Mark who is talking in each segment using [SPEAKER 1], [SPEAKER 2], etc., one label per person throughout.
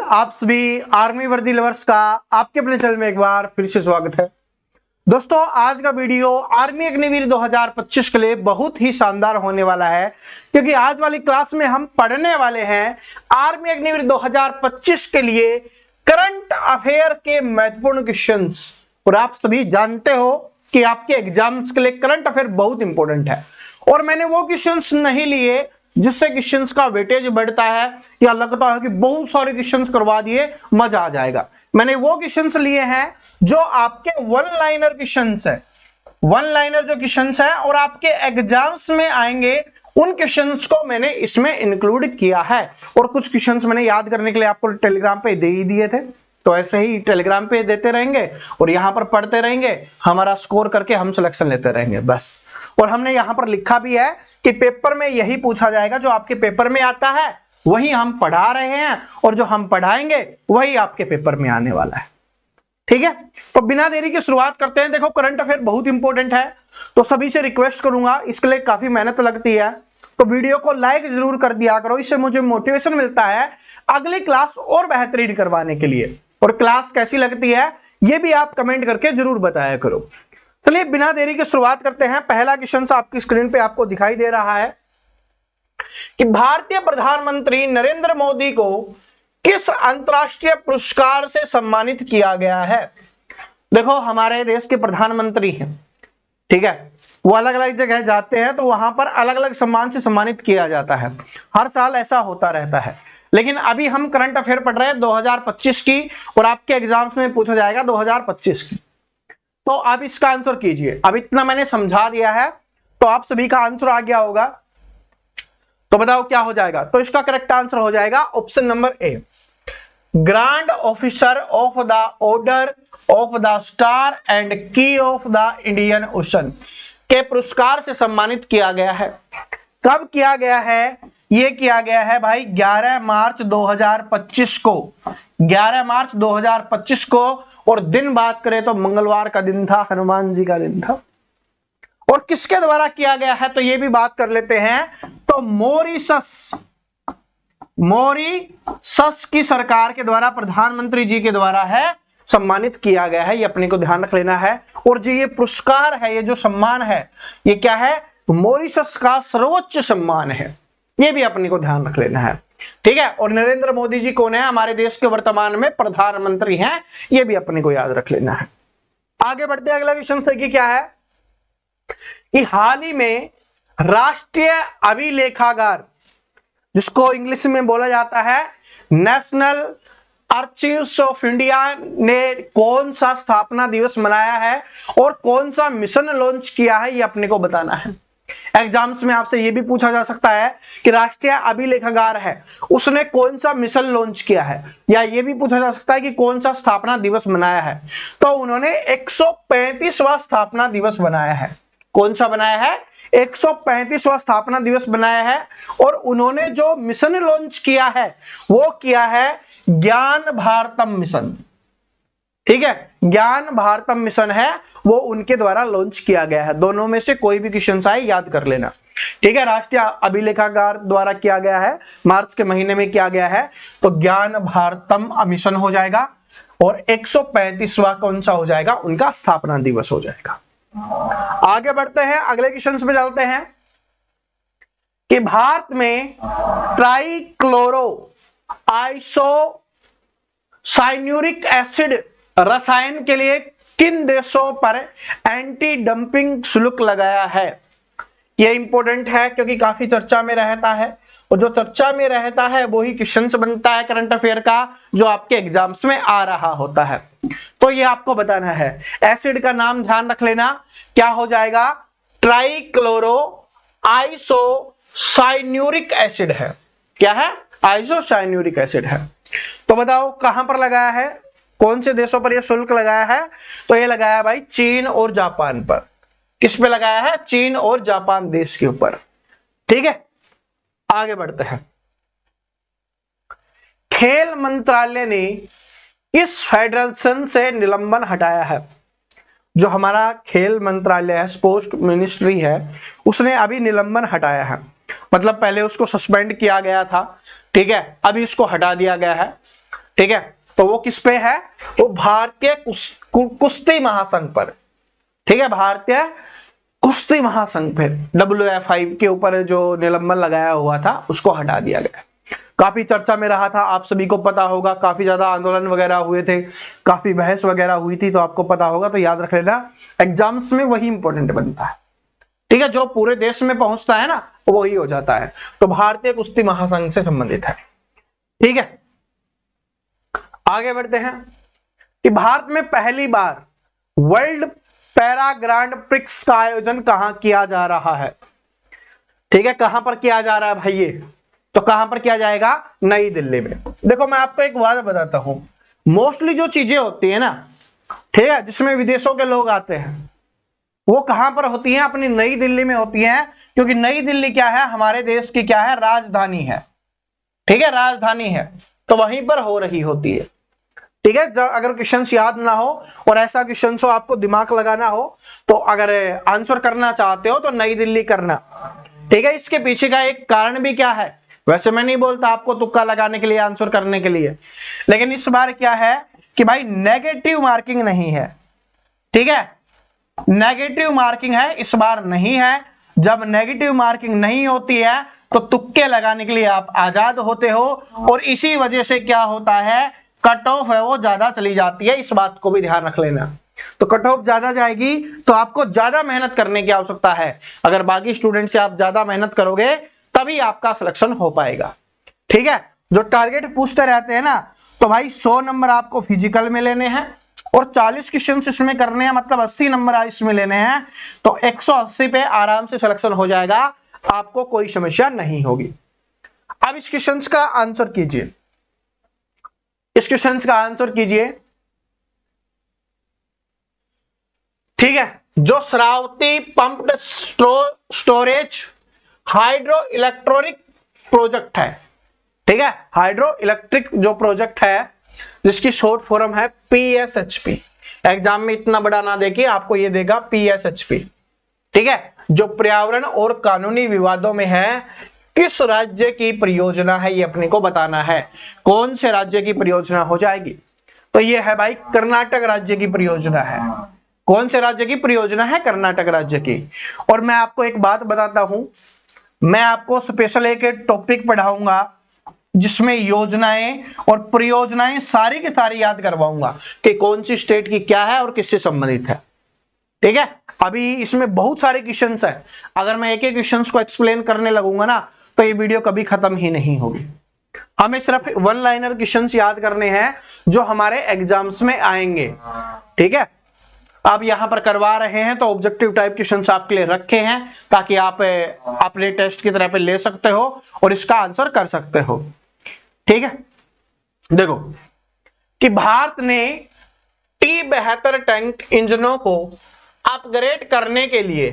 [SPEAKER 1] आप सभी आर्मी वर्दी लवर्स का आपके अपने चैनल में एक बार फिर से स्वागत है। दोस्तों, आज का वीडियो आर्मी अग्निवीर 2025 के लिए बहुत ही शानदार होने वाला है, क्योंकि आज वाली क्लास में हम पढ़ने वाले हैं आर्मी अग्निवीर 2025 के लिए करंट अफेयर के महत्वपूर्ण क्वेश्चंस। और आप सभी जानते हो कि आपके एग्जाम्स के लिए करंट अफेयर बहुत इंपॉर्टेंट है, और मैंने वो क्वेश्चंस नहीं लिए जिससे क्वेश्चंस का वेटेज बढ़ता है या लगता है कि बहुत सारे क्वेश्चंस करवा दिए मजा आ जाएगा। मैंने वो क्वेश्चंस लिए हैं जो आपके वन लाइनर क्वेश्चंस है, वन लाइनर जो क्वेश्चंस है और आपके एग्जाम्स में आएंगे, उन क्वेश्चंस को मैंने इसमें इंक्लूड किया है। और कुछ क्वेश्चंस मैंने याद करने के लिए आपको टेलीग्राम पे दे ही दिए थे, तो ऐसे ही टेलीग्राम पे देते रहेंगे और यहां पर पढ़ते रहेंगे, हमारा स्कोर करके हम सिलेक्शन लेते रहेंगे बस। और हमने यहां पर लिखा भी है कि पेपर में यही पूछा जाएगा, जो आपके पेपर में आता है वही हम पढ़ा रहे हैं, और जो हम पढ़ाएंगे वही आपके पेपर में आने वाला है। ठीक है, तो बिना देरी की शुरुआत करते हैं। देखो, करंट अफेयर बहुत इंपॉर्टेंट है, तो सभी से रिक्वेस्ट करूंगा, इसके लिए काफी मेहनत लगती है, तो वीडियो को लाइक जरूर कर दिया करो, इससे मुझे मोटिवेशन मिलता है अगली क्लास और बेहतरीन करवाने के लिए। और क्लास कैसी लगती है ये भी आप कमेंट करके जरूर बताया करो। चलिए बिना देरी के शुरुआत करते हैं। पहला क्वेश्चन आपकी स्क्रीन पे आपको दिखाई दे रहा है कि भारतीय प्रधानमंत्री नरेंद्र मोदी को किस अंतरराष्ट्रीय पुरस्कार से सम्मानित किया गया है। देखो, हमारे देश के प्रधानमंत्री हैं, ठीक है, वो अलग अलग जगह जाते हैं तो वहां पर अलग अलग सम्मान से सम्मानित किया जाता है, हर साल ऐसा होता रहता है। लेकिन अभी हम करंट अफेयर पढ़ रहे हैं 2025 की, और आपके एग्जाम्स में पूछा जाएगा 2025 की, तो आप इसका आंसर कीजिए। अब इतना मैंने समझा दिया है तो आप सभी का आंसर आ गया होगा, तो बताओ क्या हो जाएगा। तो इसका करेक्ट आंसर हो जाएगा option number A, grand officer of the order of the star and की ऑफ द इंडियन ओशन के पुरस्कार से सम्मानित किया गया है। कब किया गया है? ये किया गया है भाई 11 मार्च 2025 को, 11 मार्च 2025 को। और दिन बात करें तो मंगलवार का दिन था, हनुमान जी का दिन था। और किसके द्वारा किया गया है तो ये भी बात कर लेते हैं। तो मॉरीशस की सरकार के द्वारा, प्रधानमंत्री जी के द्वारा है सम्मानित किया गया है, ये अपने को ध्यान रख लेना है। और जो ये पुरस्कार है, ये जो सम्मान है, ये क्या है? मॉरीशस का सर्वोच्च सम्मान है, ये भी अपने को ध्यान रख लेना है। ठीक है, और नरेंद्र मोदी जी कौन है? हमारे देश के वर्तमान में प्रधानमंत्री हैं, ये भी अपने को याद रख लेना है। आगे बढ़ते हैं, अगला क्वेश्चन देखिए क्या है कि हाल ही में राष्ट्रीय अभिलेखागार, जिसको इंग्लिश में बोला जाता है नेशनल आर्चीव्स ऑफ इंडिया, ने कौन सा स्थापना दिवस मनाया है और कौन सा मिशन लॉन्च किया है, ये अपने को बताना है। एग्जाम्स में आपसे ये भी पूछा जा सकता है कि राष्ट्रीय अभिलेखागार है, उसने कौन सा मिशन लॉन्च किया है, या ये भी पूछा जा सकता है कि कौन सा स्थापना दिवस मनाया है। तो उन्होंने 135वां स्थापना दिवस बनाया है। कौन सा बनाया है? 135वां स्थापना दिवस बनाया है। और उन्होंने जो मिशन लॉन्च किया है वो किया है ज्ञान भारतम मिशन। ठीक है, ज्ञान भारतम मिशन है, वो उनके द्वारा लॉन्च किया गया है। दोनों में से कोई भी क्वेश्चन आए याद कर लेना। ठीक है, राष्ट्रीय अभिलेखागार द्वारा किया गया है, मार्च के महीने में किया गया है, तो ज्ञान भारतम मिशन हो जाएगा। और 135वां कौन सा हो जाएगा? उनका स्थापना दिवस हो जाएगा। आगे बढ़ते हैं, अगले क्वेश्चन पे चलते हैं कि भारत में ट्राइक्लोरो आइसोसाइन्यूरिक एसिड रसायन के लिए किन देशों पर एंटी डंपिंग शुल्क लगाया है? यह इंपॉर्टेंट है क्योंकि काफी चर्चा में रहता है, और जो चर्चा में रहता है वही क्वेश्चन बनता है करंट अफेयर का, जो आपके एग्जाम्स में आ रहा होता है। तो ये आपको बताना है। एसिड का नाम ध्यान रख लेना, क्या हो जाएगा? ट्राइक्लोरो आइसोसाइन्यूरिक एसिड है। क्या है? आइसोसाइन्यूरिक एसिड है। तो बताओ कहां पर लगाया है, कौन से देशों पर यह शुल्क लगाया है? तो ये लगाया भाई चीन और जापान पर। किस पे लगाया है? चीन और जापान देश के ऊपर। ठीक है, आगे बढ़ते हैं। खेल मंत्रालय ने किस फेडरेशन से निलंबन हटाया है? जो हमारा खेल मंत्रालय है, स्पोर्ट्स मिनिस्ट्री है, उसने अभी निलंबन हटाया है। मतलब पहले उसको सस्पेंड किया गया था, ठीक है, अभी उसको हटा दिया गया है। ठीक है, तो वो किस पे है, वो भारतीय कुश्ती महासंघ पर, ठीक है, भारतीय कुश्ती महासंघ पे WFI के ऊपर जो निलंबन लगाया हुआ था उसको हटा दिया गया। काफी चर्चा में रहा था, आप सभी को पता होगा, काफी ज्यादा आंदोलन वगैरह हुए थे, काफी बहस वगैरह हुई थी, तो आपको पता होगा, तो याद रख लेना, एग्जाम्स में वही इंपॉर्टेंट बनता है, ठीक है, जो पूरे देश में पहुंचता है ना वही हो जाता है। तो भारतीय कुश्ती महासंघ से संबंधित है, ठीक है। आगे बढ़ते हैं कि भारत में पहली बार वर्ल्ड पैरा ग्रांड प्रिक्स का आयोजन कहां किया जा रहा है, ठीक है, कहां पर किया जा रहा है भाई ये, तो कहां पर किया जाएगा, नई दिल्ली में। देखो मैं आपको एक बात बताता हूं, मोस्टली जो चीजें होती है ना, ठीक है, जिसमें विदेशों के लोग आते हैं, वो कहां पर होती हैं, अपनी नई दिल्ली में होती हैं, क्योंकि नई दिल्ली क्या है, हमारे देश की क्या है, राजधानी है, ठीक है, राजधानी है, तो वहीं पर हो रही होती है, ठीक है। अगर क्वेश्चन याद ना हो और ऐसा क्वेश्चन हो आपको दिमाग लगाना हो, तो अगर आंसर करना चाहते हो तो नई दिल्ली करना, ठीक है। इसके पीछे का एक कारण भी क्या है, वैसे मैं नहीं बोलता आपको तुक्का लगाने के लिए, आंसर करने के लिए, लेकिन इस बार क्या है कि भाई नेगेटिव मार्किंग नहीं है, ठीक है, नेगेटिव मार्किंग है, इस बार नहीं है। जब नेगेटिव मार्किंग नहीं होती है तो तुक्के लगाने के लिए आप आजाद होते हो, और इसी वजह से क्या होता है, कट ऑफ है वो ज्यादा चली जाती है, इस बात को भी ध्यान रख लेना। तो कट ऑफ ज्यादा जाएगी तो आपको ज्यादा मेहनत करने की आवश्यकता है, अगर बाकी स्टूडेंट से आप ज्यादा मेहनत करोगे तभी आपका सिलेक्शन हो पाएगा, ठीक है। जो टारगेट पूछते रहते हैं ना, तो भाई 100 नंबर आपको फिजिकल में लेने हैं और 40 क्वेश्चन इसमें करने हैं, मतलब 80 नंबर इसमें लेने हैं, तो 180 पे आराम से सिलेक्शन हो जाएगा, आपको कोई समस्या नहीं होगी। अब इस क्वेश्चन का आंसर कीजिए, इस क्वेश्चन का आंसर कीजिए, ठीक है। जो Sharavathi pumped storage hydro electronic project है, ठीक है, हाइड्रो इलेक्ट्रिक जो प्रोजेक्ट है, जिसकी शॉर्ट फॉर्म है PSHP, एग्जाम में इतना बड़ा ना देखिए, आपको ये देगा PSHP, ठीक है, जो पर्यावरण और कानूनी विवादों में है, किस राज्य की परियोजना है ये अपने को बताना है, कौन से राज्य की परियोजना हो जाएगी, तो ये है भाई कर्नाटक राज्य की परियोजना है। कौन से राज्य की परियोजना है, कर्नाटक राज्य की। और मैं आपको एक बात बताता हूं, मैं आपको स्पेशल एक टॉपिक पढ़ाऊंगा जिसमें योजनाएं और परियोजनाएं सारी की सारी याद करवाऊंगा कि कौन सी स्टेट की क्या है और किससे संबंधित है, ठीक है। अभी इसमें बहुत सारे क्वेश्चंस हैं, अगर मैं एक एक क्वेश्चंस को एक्सप्लेन करने लगूंगा ना तो ये वीडियो कभी खत्म ही नहीं होगी। हमें सिर्फ वन लाइनर क्वेश्चंस याद करने हैं जो हमारे एग्जाम्स में आएंगे, ठीक है। आप यहां पर करवा रहे हैं तो ऑब्जेक्टिव टाइप क्वेश्चंस आपके लिए रखे हैं, ताकि आप अपने टेस्ट की तरह पे ले सकते हो और इसका आंसर कर सकते हो, ठीक है। देखो कि भारत ने T-72 टैंक इंजनों को अपग्रेड करने के लिए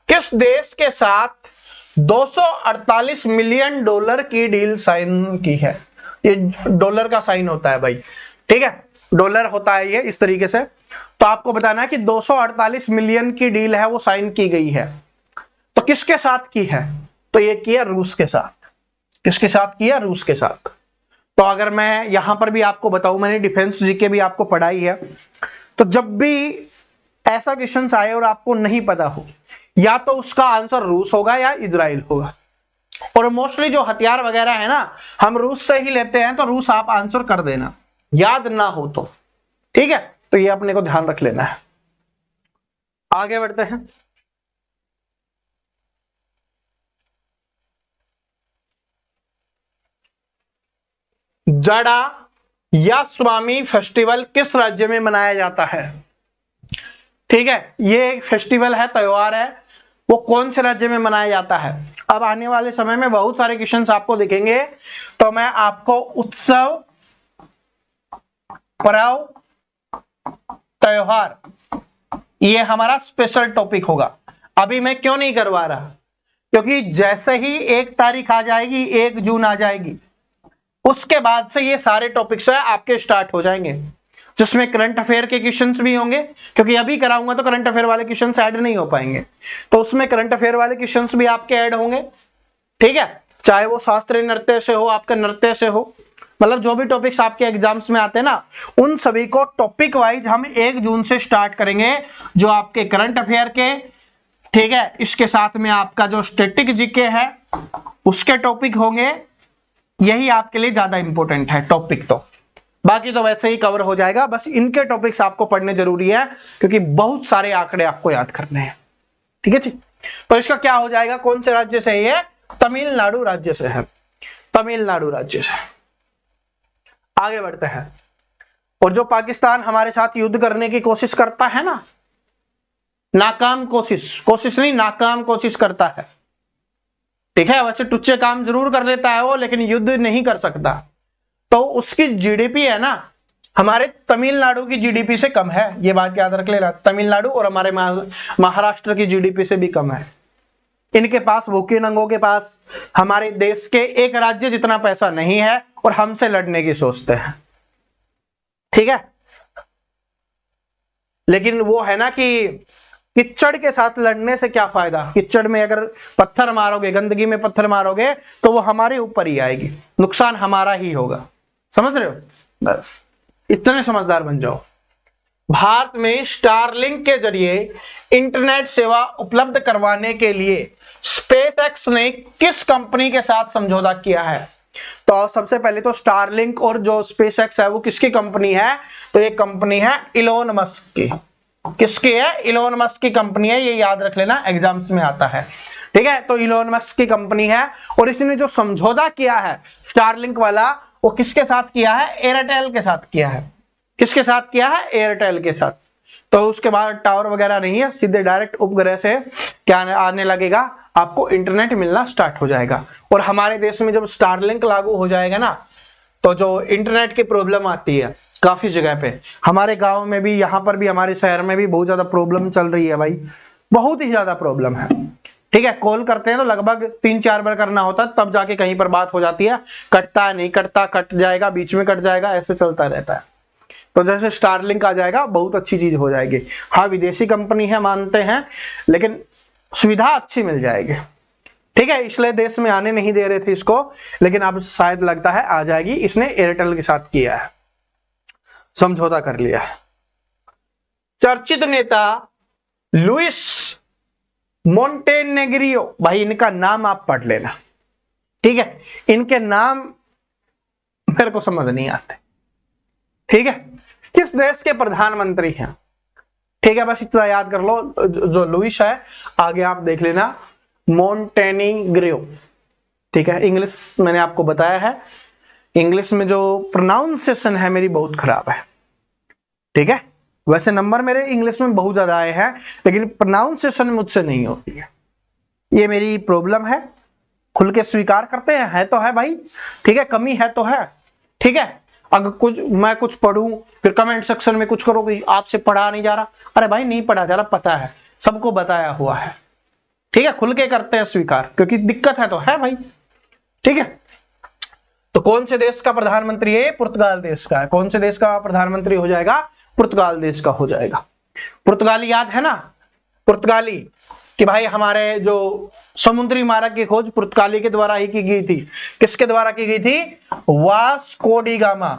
[SPEAKER 1] किस देश के साथ $248 मिलियन की डील साइन की है। ये डॉलर का साइन होता है भाई, ठीक है, डॉलर होता है ये इस तरीके से। तो आपको बताना है कि 248 मिलियन की डील है वो साइन की गई है, तो किसके साथ की है, तो ये किया रूस के साथ। किसके साथ किया, रूस के साथ। तो अगर मैं यहां पर भी आपको बताऊं, मैंने डिफेंस जीके भी आपको पढ़ाई है, तो जब भी ऐसा क्वेश्चन आए और आपको नहीं पता हो, या तो उसका आंसर रूस होगा या इजराइल होगा, और मोस्टली जो हथियार वगैरह है ना हम रूस से ही लेते हैं, तो रूस आप आंसर कर देना, याद ना हो तो, ठीक है। तो ये अपने को ध्यान रख लेना है। आगे बढ़ते हैं। जड़ा या स्वामी फेस्टिवल किस राज्य में मनाया जाता है, ठीक है, ये एक फेस्टिवल है, त्योहार है, वो कौन से राज्य में मनाया जाता है। अब आने वाले समय में बहुत सारे क्वेश्चंस आपको दिखेंगे, तो मैं आपको उत्सव, पर्व, त्योहार, ये हमारा स्पेशल टॉपिक होगा। अभी मैं क्यों नहीं करवा रहा, क्योंकि जैसे ही 1 तारीख आ जाएगी, 1 जून आ जाएगी, उसके बाद से ये सारे टॉपिक्स आपके स्टार्ट हो जाएंगे, जिसमें करंट अफेयर के क्वेश्चंस भी होंगे, क्योंकि अभी कराऊंगा तो करंट अफेयर वाले क्वेश्चंस ऐड नहीं हो पाएंगे, तो उसमें करंट अफेयर वाले क्वेश्चंस भी आपके ऐड होंगे, ठीक है, चाहे वो शास्त्रीय नृत्य से हो, आपका नृत्य से हो, मतलब जो भी टॉपिक्स आपके एग्जाम्स में आते हैं ना, उन सभी को टॉपिक वाइज हम 1 जून से स्टार्ट करेंगे, जो आपके करंट अफेयर के, ठीक है, इसके साथ में आपका जो स्टैटिक जीके है उसके टॉपिक होंगे। यही आपके लिए ज्यादा इंपॉर्टेंट है टॉपिक, तो बाकी तो वैसे ही कवर हो जाएगा, बस इनके टॉपिक्स आपको पढ़ने जरूरी है क्योंकि बहुत सारे आंकड़े आपको याद करने हैं, ठीक है जी। तो इसका क्या हो जाएगा, कौन से राज्य से है, तमिलनाडु राज्य से है, तमिलनाडु राज्य से। आगे बढ़ते हैं। और जो पाकिस्तान हमारे साथ युद्ध करने की कोशिश करता है ना, नाकाम कोशिश नहीं, नाकाम कोशिश करता है, ठीक है, वैसे टुच्चे काम जरूर कर लेता है वो, लेकिन युद्ध नहीं कर सकता, तो उसकी जीडीपी है ना हमारे तमिलनाडु की जीडीपी से कम है, ये बात याद रख लेना। तमिलनाडु और हमारे महाराष्ट्र की जीडीपी से भी कम है। इनके पास, भूखे नंगों के पास हमारे देश के एक राज्य जितना पैसा नहीं है और हमसे लड़ने की सोचते हैं, ठीक है। लेकिन वो है ना कि कीचड़ के साथ लड़ने से क्या फायदा, कीचड़ में अगर पत्थर मारोगे, गंदगी में पत्थर मारोगे तो वो हमारे ऊपर ही आएगी, नुकसान हमारा ही होगा, समझ रहे हो। बस इतने समझदार बन जाओ। भारत में स्टारलिंक के जरिए इंटरनेट सेवा उपलब्ध करवाने के लिए स्पेसएक्स ने किस कंपनी के साथ समझौता किया है। तो सबसे पहले तो स्टारलिंक और जो स्पेसएक्स है वो किसकी कंपनी है, तो ये कंपनी है इलोन मस्क की। किसकी है, इलोन मस्क की कंपनी है, ये याद रख लेना, एग्जाम्स में आता है, ठीक है। तो इलोन मस्क की कंपनी है और इसने जो समझौता किया है स्टारलिंक वाला, वो किसके साथ किया है, एयरटेल के साथ किया है। किसके साथ किया है, एयरटेल के साथ। तो उसके बाद टावर वगैरह नहीं है, सीधे डायरेक्ट उपग्रह से क्या आने लगेगा, आपको इंटरनेट मिलना स्टार्ट हो जाएगा। और हमारे देश में जब स्टारलिंक लागू हो जाएगा ना, तो जो इंटरनेट की प्रॉब्लम आती है काफी जगह पे, हमारे गांव में भी, यहाँ पर भी, हमारे शहर में भी बहुत ज्यादा प्रॉब्लम चल रही है भाई, बहुत ही ज्यादा प्रॉब्लम है, ठीक है। कॉल करते हैं तो लगभग 3-4 बार करना होता है, तब जाके कहीं पर बात हो जाती है, कटता है, नहीं कटता, कट जाएगा, बीच में कट जाएगा, ऐसे चलता रहता है। तो जैसे स्टारलिंक आ जाएगा बहुत अच्छी चीज हो जाएगी। हाँ विदेशी कंपनी है मानते हैं, लेकिन सुविधा अच्छी मिल जाएगी, ठीक है, इसलिए देश में आने नहीं दे रहे थे इसको, लेकिन अब शायद लगता है आ जाएगी। इसने एयरटेल के साथ किया है, समझौता कर लिया है। चर्चित नेता लुइस मोंटेनेग्रियो, भाई इनका नाम आप पढ़ लेना, ठीक है, इनके नाम मेरे को समझ नहीं आते, ठीक है। किस देश के प्रधानमंत्री हैं, ठीक है, बस इतना याद कर लो। जो लुइस है, आगे आप देख लेना मोंटेनेग्रियो, ठीक है। इंग्लिश मैंने आपको बताया है, इंग्लिश में जो प्रोनाउंसिएशन है मेरी बहुत खराब है, ठीक है। वैसे नंबर मेरे इंग्लिश में बहुत ज्यादा आए हैं, लेकिन प्रोनाउंसिएशन मुझसे नहीं होती है, ये मेरी प्रॉब्लम है। खुल के स्वीकार करते हैं, है तो है भाई, ठीक है, कमी है तो है, ठीक है। अगर मैं कुछ पढ़ूं फिर कमेंट सेक्शन में कुछ करो कि आपसे पढ़ा नहीं जा रहा, अरे भाई नहीं पढ़ा जा रहा, पता है, सबको बताया हुआ है, ठीक है। खुल के करते हैं स्वीकार, क्योंकि दिक्कत है तो है भाई, ठीक है। तो कौन से देश का प्रधानमंत्री है, पुर्तगाल देश का है। कौन से देश का प्रधानमंत्री हो जाएगा, पुर्तगाल देश का हो जाएगा। पुर्तगाली याद है ना, पुर्तगाली, कि भाई हमारे जो समुद्री मार्ग की खोज पुर्तगाली के द्वारा ही की गई थी। किसके द्वारा की गई थी, Vasco D gamma,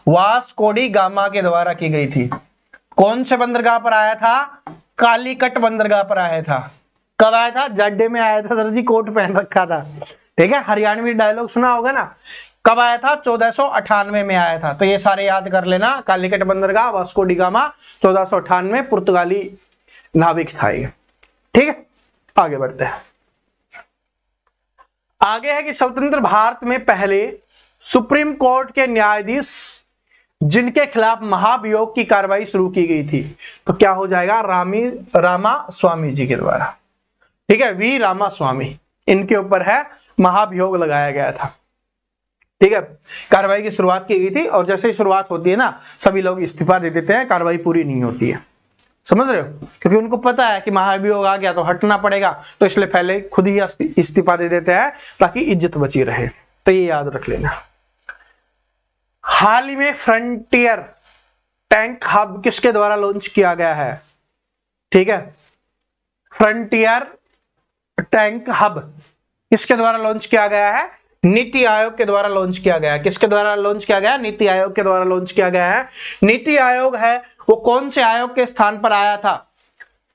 [SPEAKER 1] Vasco D gamma के द्वारा की गई थी। कौन से बंदरगाह पर आया था, कालीकट बंदरगाह पर आया था। कब आया था, जड्डे में आया था सर जी, कोट पहन रखा था, ठीक है, हरियाणवी डायलॉग सुना होगा ना। कब आया था, 1498 में आया था। तो ये सारे याद कर लेना, कालीकट बंदरगाह, वास्को डी गामा, 1498, पुर्तगाली नाविक था ये, ठीक है। आगे बढ़ते हैं। आगे है कि स्वतंत्र भारत में पहले सुप्रीम कोर्ट के न्यायाधीश जिनके खिलाफ महाभियोग की कार्रवाई शुरू की गई थी, तो क्या हो जाएगा, रामास्वामी जी के द्वारा, ठीक है, वी रामास्वामी, इनके ऊपर है महाभियोग लगाया गया था, ठीक है। कार्रवाई की शुरुआत की गई थी और जैसे ही शुरुआत होती है ना, सभी लोग इस्तीफा दे देते हैं, कार्रवाई पूरी नहीं होती है, समझ रहे हो, क्योंकि उनको पता है कि महाभियोग आ गया तो हटना पड़ेगा, तो इसलिए पहले खुद ही इस्तीफा दे देते हैं ताकि इज्जत बची रहे। तो ये याद रख लेना। हाल ही में फ्रंटियर टैंक हब किसके द्वारा लॉन्च किया गया है, ठीक है, फ्रंटियर टैंक हब किसके द्वारा लॉन्च किया गया है, नीति आयोग के द्वारा लॉन्च किया गया है। किसके द्वारा लॉन्च किया गया? नीति आयोग के द्वारा लॉन्च किया गया है। नीति आयोग है वो कौन से आयोग के स्थान पर आया था?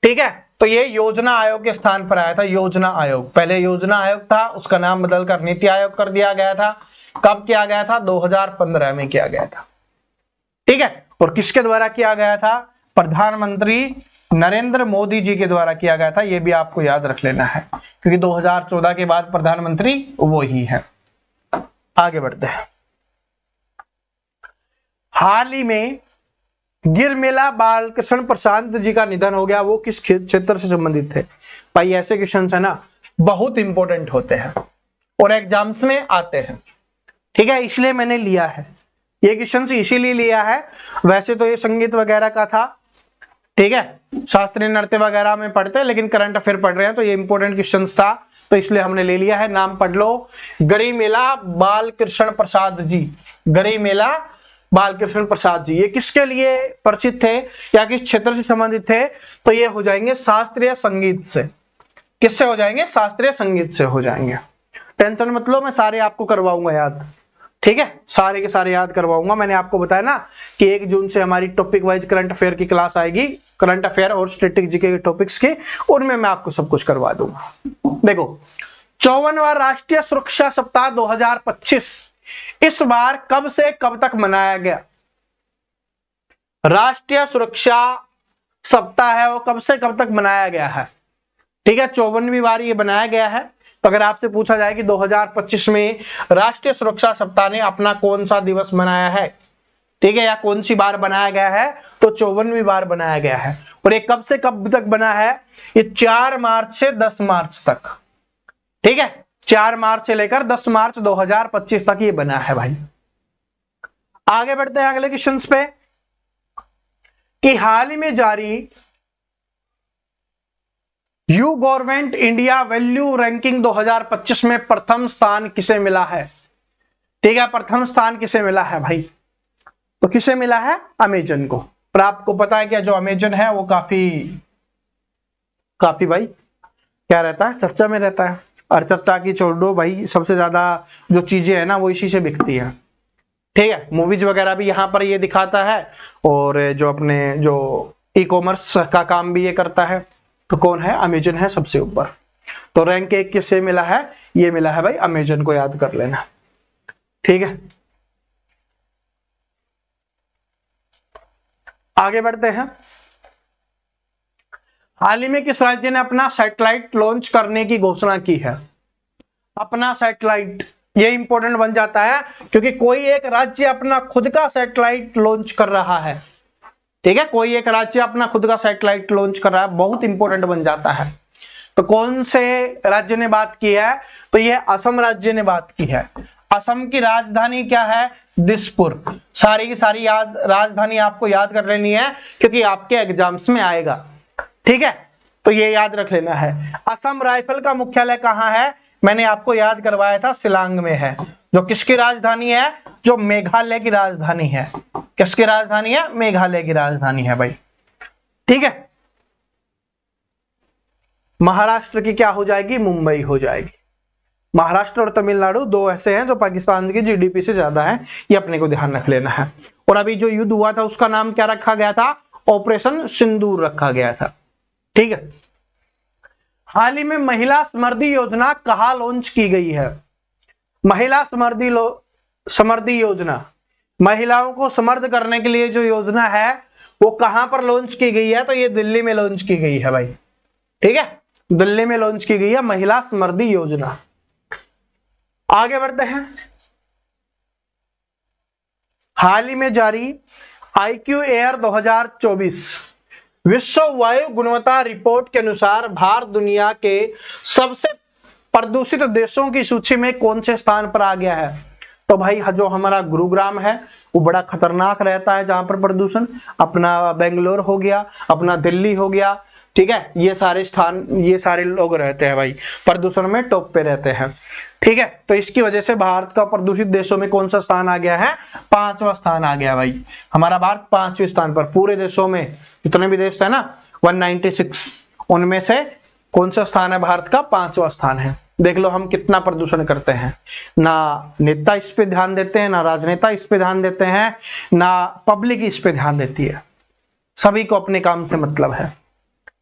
[SPEAKER 1] ठीक है, तो ये योजना आयोग के स्थान पर आया था। योजना आयोग, पहले योजना आयोग था, उसका नाम बदलकर नीति आयोग कर दिया गया था। कब किया गया था? 2015 में किया गया था। ठीक है, और किसके द्वारा किया गया था? प्रधानमंत्री नरेंद्र मोदी जी के द्वारा किया गया था। यह भी आपको याद रख लेना है, क्योंकि 2014 के बाद प्रधानमंत्री वो ही है। आगे बढ़ते हैं। हाल ही में गिरमेला बालकृष्ण प्रसाद जी का निधन हो गया। वो किस क्षेत्र से संबंधित थे? भाई ऐसे क्वेश्चन है ना, बहुत इंपॉर्टेंट होते हैं और एग्जाम्स में आते हैं। ठीक है, इसलिए मैंने लिया है ये क्वेश्चन, इसीलिए लिया है। वैसे तो ये संगीत वगैरह का था, ठीक है, शास्त्रीय नृत्य वगैरह में पढ़ते हैं, लेकिन करंट अफेयर पढ़ रहे हैं तो ये इंपॉर्टेंट क्वेश्चन था, तो इसलिए हमने ले लिया है। नाम पढ़ लो, गरिमेला बालकृष्ण प्रसाद जी। गरिमेला बालकृष्ण प्रसाद जी ये किसके लिए परिचित थे या किस क्षेत्र से संबंधित थे? तो ये हो जाएंगे शास्त्रीय संगीत से। किससे हो जाएंगे? शास्त्रीय संगीत से हो जाएंगे। टेंशन मत लो, मैं सारे आपको करवाऊंगा याद। ठीक है, सारे के सारे याद करवाऊंगा। मैंने आपको बताया ना कि 1 जून से हमारी टॉपिक वाइज करंट अफेयर की क्लास आएगी, करंट अफेयर और स्टैटिक जीके के टॉपिक्स के, उनमें मैं आपको सब कुछ करवा दूंगा। देखो, 54वां राष्ट्रीय सुरक्षा सप्ताह 2025 इस बार कब से कब तक मनाया गया? राष्ट्रीय सुरक्षा सप्ताह है वो कब से कब तक मनाया गया है? ठीक है, 54वीं बार ये बनाया गया है। तो अगर आपसे पूछा जाए कि 2025 में राष्ट्रीय सुरक्षा सप्ताह ने अपना कौन सा दिवस मनाया है, ठीक है, या कौन सी बार बनाया गया है, तो 54वीं बार बनाया गया है। और ये कब से कब तक बना है? ये 4 मार्च से 10 मार्च तक। ठीक है, 4 मार्च से लेकर 10 मार्च 2025 तक ये बना है भाई। आगे बढ़ते हैं अगले क्वेश्चन पे कि हाल ही में जारी you government India value ranking 2025 में प्रथम स्थान किसे मिला है? ठीक है, प्रथम स्थान किसे मिला है भाई? तो किसे मिला है? अमेजन को। पर आपको पता है क्या, जो अमेजन है वो काफी भाई क्या रहता है? चर्चा में रहता है। और चर्चा की छोड़ दो भाई, सबसे ज्यादा जो चीजें है ना वो इसी से बिकती है। ठीक है, मूवीज वगैरह भी यहाँ पर ये दिखाता है, और जो अपने जो ई कॉमर्स का काम भी ये करता है। तो कौन है? अमेजन है सबसे ऊपर। तो रैंक 1 किससे मिला है? ये मिला है भाई अमेजन को, याद कर लेना। ठीक है, आगे बढ़ते हैं। हाल ही में किस राज्य ने अपना सैटेलाइट लॉन्च करने की घोषणा की है? अपना सैटेलाइट, ये इंपॉर्टेंट बन जाता है क्योंकि कोई एक राज्य अपना खुद का सैटेलाइट लॉन्च कर रहा है। ठीक है, कोई एक राज्य अपना खुद का सैटेलाइट लॉन्च कर रहा है, बहुत इंपॉर्टेंट बन जाता है। तो कौन से राज्य ने बात की है? तो यह असम राज्य ने बात की है। असम की राजधानी क्या है? दिसपुर। सारी की सारी राजधानी आपको याद कर लेनी है क्योंकि आपके एग्जाम्स में आएगा। ठीक है, तो ये याद रख लेना है। असम राइफल का मुख्यालय कहाँ है? मैंने आपको याद करवाया था, शिलांग में है। जो किसकी राजधानी है? जो मेघालय की राजधानी है। किसकी राजधानी है? मेघालय की राजधानी है भाई। ठीक है, महाराष्ट्र की क्या हो जाएगी? मुंबई हो जाएगी। महाराष्ट्र और तमिलनाडु दो ऐसे हैं जो पाकिस्तान की जीडीपी से ज्यादा हैं, ये अपने को ध्यान रख लेना है। और अभी जो युद्ध हुआ था उसका नाम क्या रखा गया था? ऑपरेशन सिंदूर रखा गया था। ठीक है, हाल ही में महिला समृद्धि योजना कहां लॉन्च की गई है? महिला समृद्धि योजना, महिलाओं को समृद्ध करने के लिए जो योजना है वो कहां पर लॉन्च की गई है? तो ये दिल्ली में लॉन्च की गई है भाई। ठीक है, दिल्ली में लॉन्च की गई है महिला समृद्धि योजना। आगे बढ़ते हैं। हाल ही में जारी IQ एयर 2024 विश्व वायु गुणवत्ता रिपोर्ट के अनुसार भारत दुनिया के सबसे प्रदूषित देशों की सूची में कौन से स्थान पर आ गया है? तो भाई जो हमारा गुरुग्राम है वो बड़ा खतरनाक रहता है जहां पर प्रदूषण, अपना बेंगलोर हो गया, अपना दिल्ली हो गया। ठीक है, ये सारे स्थान, ये सारे लोग रहते हैं भाई प्रदूषण में टॉप पे रहते हैं। ठीक है, तो इसकी वजह से भारत का प्रदूषित देशों में कौन सा स्थान आ गया है? 5वां स्थान आ गया भाई। हमारा भारत 5वें स्थान पर, पूरे देशों में जितने भी देश है ना 196, उनमें से कौन सा स्थान है भारत का? 5वां स्थान है। देख लो हम कितना प्रदूषण करते हैं, ना नेता इस पे ध्यान देते हैं, ना राजनेता इस पे ध्यान देते हैं, ना पब्लिक इस पे ध्यान देती है, सभी को अपने काम से मतलब है।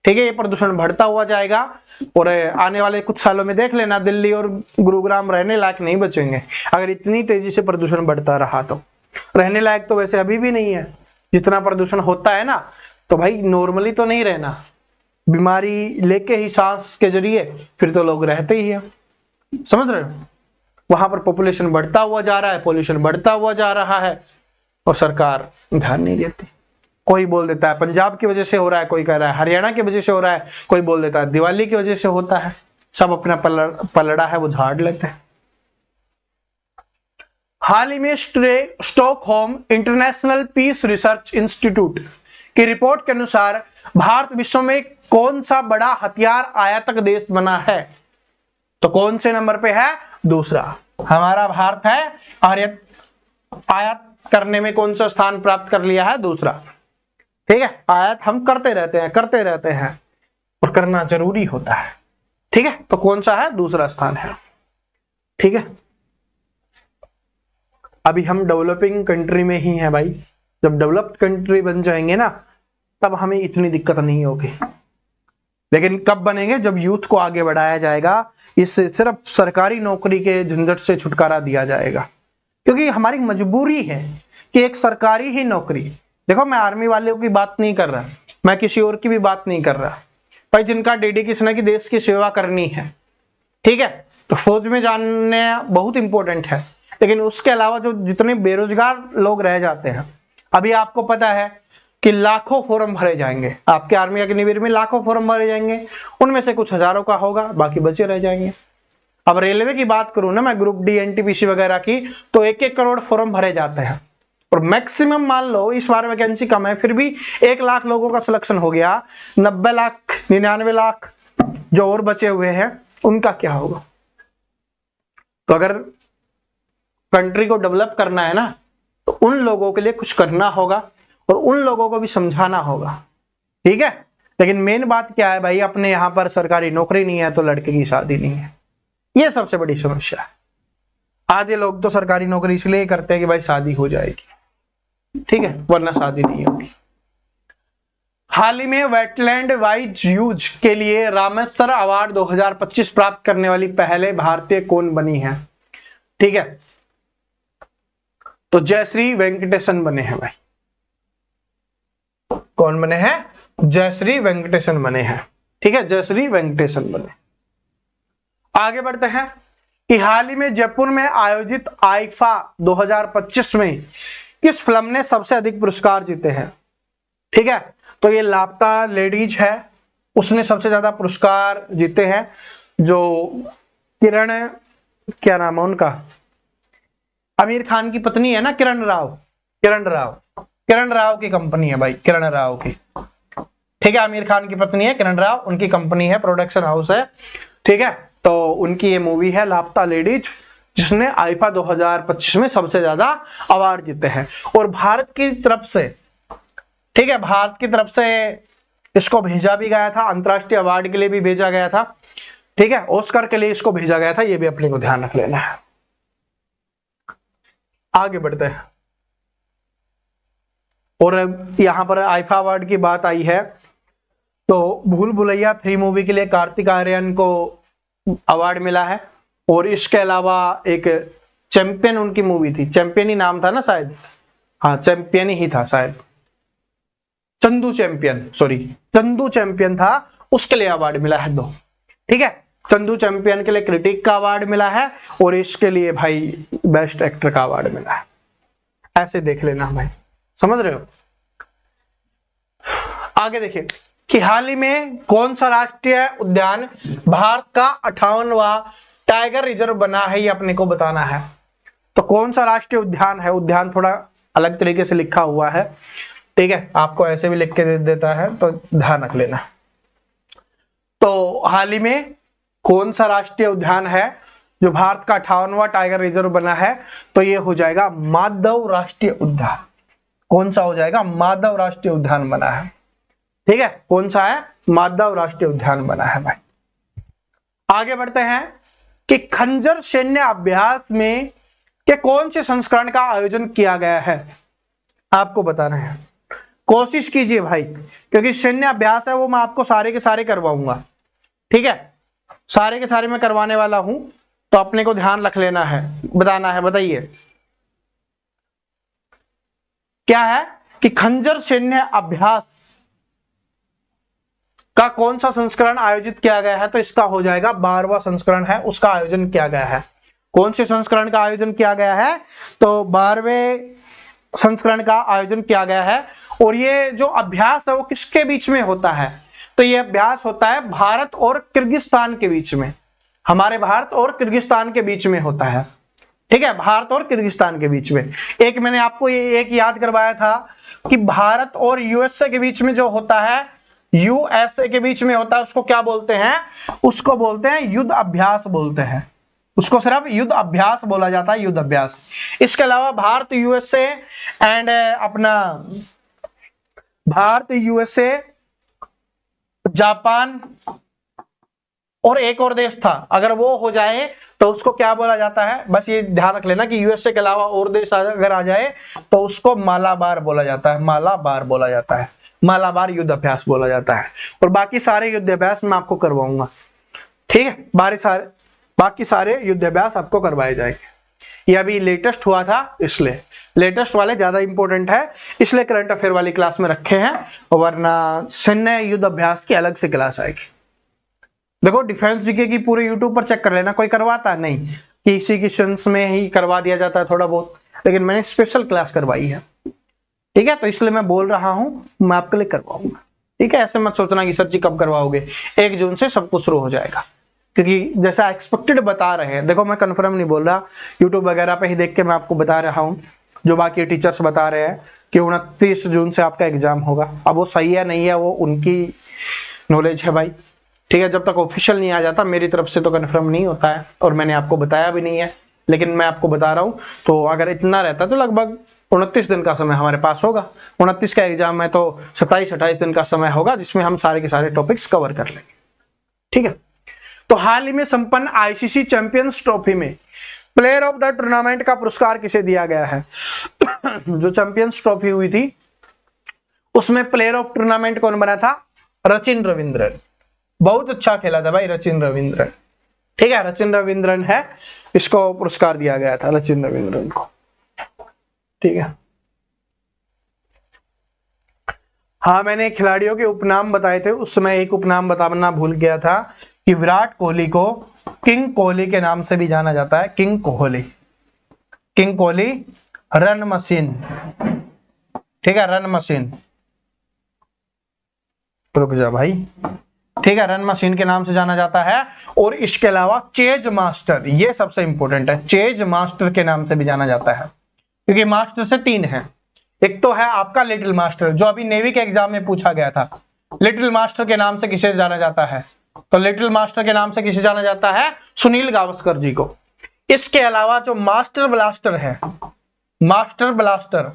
[SPEAKER 1] ठीक है, ये प्रदूषण बढ़ता हुआ जाएगा और आने वाले कुछ सालों में देख लेना दिल्ली और गुरुग्राम रहने लायक नहीं बचेंगे अगर इतनी तेजी से प्रदूषण बढ़ता रहा तो। रहने लायक तो वैसे अभी भी नहीं है, जितना प्रदूषण होता है ना, तो भाई नॉर्मली तो नहीं रहना, बीमारी लेके ही सांस के जरिए फिर तो लोग रहते ही है, समझ रहे हो। वहां पर पॉपुलेशन बढ़ता हुआ जा रहा है, पॉल्यूशन बढ़ता हुआ जा रहा है और सरकार ध्यान नहीं देती। कोई बोल देता है पंजाब की वजह से हो रहा है, कोई कह रहा है हरियाणा की वजह से हो रहा है, कोई बोल देता है दिवाली की वजह से होता है, सब अपना पलड़ा है वो झाड़ लेते हैं। हाल ही में Stockholm international peace research institute की रिपोर्ट के अनुसार भारत विश्व में कौन सा बड़ा हथियार आयातक देश बना है? तो कौन से नंबर पे है? दूसरा। हमारा भारत है आयात करने में कौन सा स्थान प्राप्त कर लिया है? दूसरा। ठीक है, आयात हम करते रहते हैं और करना जरूरी होता है। ठीक है, तो कौन सा है? दूसरा स्थान है। ठीक है, अभी हम डेवलपिंग कंट्री में ही हैं भाई, जब डेवलप्ड कंट्री बन जाएंगे ना तब हमें इतनी दिक्कत नहीं होगी, लेकिन कब बनेंगे? जब यूथ को आगे बढ़ाया जाएगा, इससे सिर्फ सरकारी नौकरी के झंझट से छुटकारा दिया जाएगा, क्योंकि हमारी मजबूरी है कि एक सरकारी ही नौकरी। देखो मैं आर्मी वालों की बात नहीं कर रहा, मैं किसी और की भी बात नहीं कर रहा भाई, जिनका डेडिकेशन है कि देश की सेवा करनी है। ठीक है, तो फौज में जाना बहुत इंपॉर्टेंट है, लेकिन उसके अलावा जो जितने बेरोजगार लोग रह जाते हैं, अभी आपको पता है कि लाखों फॉर्म भरे जाएंगे, आपके आर्मी अग्निवीर में लाखों फॉर्म भरे जाएंगे, उनमें से कुछ हजारों का होगा, बाकी बचे रह जाएंगे। अब रेलवे की बात करूं ना मैं, ग्रुप डी एनटीपीसी वगैरह की, तो 1-1 करोड़ फॉर्म भरे जाते हैं और मैक्सिमम मान लो इस बार वैकेंसी कम है, फिर भी 1 लाख लोगों का सिलेक्शन हो गया, 90 लाख 99 लाख जो और बचे हुए हैं उनका क्या होगा? तो अगर कंट्री को डेवलप करना है ना, तो उन लोगों के लिए कुछ करना होगा और उन लोगों को भी समझाना होगा। ठीक है, लेकिन मेन बात क्या है भाई, अपने यहां पर सरकारी नौकरी नहीं है तो लड़के की शादी नहीं है, ये सबसे बड़ी समस्या है। आधे लोग तो सरकारी नौकरी इसलिए करते हैं कि भाई शादी हो जाएगी, ठीक है, वरना शादी नहीं होगी। हाल ही में वेटलैंड वाइज यूज के लिए रामेश्वर अवार्ड 2025 प्राप्त करने वाली पहले भारतीय कौन बनी है? ठीक है, तो जयश्री वेंकटेशन बने हैं भाई। कौन बने हैं? जयश्री वेंकटेशन बने हैं। ठीक है, जयश्री वेंकटेशन बने। आगे बढ़ते हैं कि हाल ही में जयपुर में आयोजित आईफा 2025 में किस फिल्म ने सबसे अधिक पुरस्कार जीते हैं? ठीक है, तो ये लापता लेडीज है, उसने सबसे ज्यादा पुरस्कार जीते हैं। जो किरण, क्या नाम है उनका, आमिर खान की पत्नी है ना, किरण राव की कंपनी है भाई, किरण राव की। ठीक है, आमिर खान की पत्नी है किरण राव, उनकी कंपनी है, प्रोडक्शन हाउस है। ठीक है, तो उनकी ये मूवी है लापता लेडीज, जिसने आईफा 2025 में सबसे ज्यादा अवार्ड जीते हैं। और भारत की तरफ से, ठीक है, भारत की तरफ से इसको भेजा भी गया था, अंतरराष्ट्रीय अवार्ड के लिए भी भेजा गया था। ठीक है, ऑस्कर के लिए इसको भेजा गया था, ये भी अपने को ध्यान रख लेना है। आगे बढ़ते हैं, और यहां पर आईफा अवार्ड की बात आई है तो भूल भुलैया 3 मूवी के लिए कार्तिक आर्यन को अवार्ड मिला है। और इसके अलावा एक चैंपियन उनकी मूवी थी, चैंपियन ही नाम था ना शायद, हाँ चैंपियन ही था शायद, चंदू चैंपियन था, उसके लिए अवार्ड मिला है 2। ठीक है, चंदू चैंपियन के लिए क्रिटिक का अवार्ड मिला है और इसके लिए भाई बेस्ट एक्टर का अवार्ड मिला है। ऐसे देख लेना भाई, समझ रहे हो। आगे देखिए कि हाल ही में कौन सा राष्ट्रीय उद्यान भारत का 58वां टाइगर रिजर्व बना है, ये अपने को बताना है। तो कौन सा राष्ट्रीय उद्यान है, उद्यान थोड़ा अलग तरीके से लिखा हुआ है, ठीक है, आपको ऐसे भी लिख के दे देता है तो ध्यान रख लेना। तो हाल ही में कौन सा राष्ट्रीय उद्यान है जो भारत का 58वां टाइगर रिजर्व बना है? तो ये हो जाएगा माधव राष्ट्रीय उद्यान। कौन सा हो जाएगा? माधव राष्ट्रीय उद्यान बना है। ठीक है, कौन सा है? माधव राष्ट्रीय उद्यान बना है भाई। आगे बढ़ते हैं कि खंजर सैन्य अभ्यास में के कौन से संस्करण का आयोजन किया गया है, आपको बताना है। कोशिश कीजिए भाई, क्योंकि सैन्य अभ्यास है वो मैं आपको सारे के सारे करवाऊंगा, ठीक है, सारे के सारे मैं करवाने वाला हूं, तो अपने को ध्यान रख लेना है, बताना है। बताइए क्या है कि खंजर सैन्य अभ्यास का कौन सा संस्करण आयोजित किया गया है, तो इसका हो जाएगा 12वां संस्करण है, उसका आयोजन किया गया है। कौन से संस्करण का आयोजन किया गया है, तो 12वें संस्करण का आयोजन किया गया है। और ये जो अभ्यास है वो किसके बीच में होता है, तो ये अभ्यास होता है भारत और किर्गिस्तान के बीच में, हमारे भारत और किर्गिस्तान के बीच में होता है, ठीक है, भारत और किर्गिस्तान के बीच में। एक मैंने आपको ये एक याद करवाया था कि भारत और यूएसए के बीच में जो होता है, यूएसए के बीच में होता है, उसको क्या बोलते हैं, उसको बोलते हैं युद्ध अभ्यास बोलते हैं, उसको सिर्फ युद्ध अभ्यास बोला जाता है, युद्ध अभ्यास। इसके अलावा भारत यूएसए एंड अपना भारत यूएसए जापान और एक और देश था, अगर वो हो जाए तो उसको क्या बोला जाता है, बस ये ध्यान रख लेना कि यूएसए के अलावा और देश अगर आ जाए तो उसको मालाबार बोला जाता है, मालाबार बोला जाता है, मालाबार युद्ध अभ्यास बोला जाता है। और बाकी सारे युद्ध अभ्यास मैं आपको करवाऊंगा, ठीक है, बाकी सारे युद्ध अभ्यास आपको करवाए जाएंगे। ये अभी लेटेस्ट हुआ था, इसलिए लेटेस्ट वाले ज्यादा इंपॉर्टेंट है, इसलिए करंट अफेयर वाली क्लास में रखे हैं, वरना सैन्य युद्ध अभ्यास की अलग से क्लास आएगी। देखो डिफेंस जीके की पूरे यूट्यूब पर चेक कर लेना, कोई करवाता नहीं, किसी क्वेश्चंस में ही करवा दिया जाता है थोड़ा बहुत, लेकिन मैंने स्पेशल क्लास करवाई है, ठीक है, तो इसलिए मैं बोल रहा हूं, मैं आपके लिए करवाऊंगा, ठीक है। ऐसे मत सोचना कि सर जी कब करवाओगे, 1 जून से सब कुछ शुरू हो जाएगा, क्योंकि जैसा एक्सपेक्टेड बता रहे हैं, देखो मैं कंफर्म नहीं बोल रहा, यूट्यूब वगैरह पे ही देख के मैं आपको बता रहा हूं, जो बाकी टीचर्स बता रहे हैं कि 29 जून से आपका एग्जाम होगा। अब वो सही है नहीं है वो उनकी नॉलेज है भाई, ठीक है, जब तक ऑफिशियल नहीं आ जाता मेरी तरफ से तो कंफर्म नहीं होता है, और मैंने आपको बताया भी नहीं है, लेकिन मैं आपको बता रहा हूं। तो अगर इतना रहता तो लगभग 29 दिन का समय हमारे पास होगा, 29 का एग्जाम है तो 27-28 दिन का समय होगा, जिसमें हम सारे के सारे टॉपिक्स कवर कर लेंगे, ठीक है। तो हाल ही में संपन्न आईसीसी चैंपियंस ट्रॉफी में प्लेयर ऑफ द टूर्नामेंट का पुरस्कार किसे दिया गया है? जो चैंपियंस ट्रॉफी हुई थी उसमें प्लेयर ऑफ टूर्नामेंट कौन बना था? रचिन रविंद्रन। बहुत अच्छा खेला था भाई रचिन रविंद्रन, ठीक है, रचिन रविंद्रन है, इसको पुरस्कार दिया गया था रचिन रविंद्रन को, ठीक है। हाँ मैंने खिलाड़ियों के उपनाम बताए थे, उस समय एक उपनाम बताना भूल गया था कि विराट कोहली को किंग कोहली के नाम से भी जाना जाता है, king Kohli, king Kohli run machine, ठीक है, रन मशीन, रुक जा भाई, ठीक है, रन मशीन के नाम से जाना जाता है। और इसके अलावा चेज मास्टर, ये सबसे इंपॉर्टेंट है, चेज मास्टर के नाम से भी जाना जाता है, क्योंकि मास्टर से 3 है, एक तो है आपका लिटिल मास्टर, जो अभी नेवी के एग्जाम में पूछा गया था, लिटिल मास्टर के नाम से किसे जाना जाता है? तो लिटिल मास्टर के नाम से किसे जाना जाता है? सुनील गावस्कर जी को। इसके अलावा जो मास्टर ब्लास्टर है, मास्टर ब्लास्टर,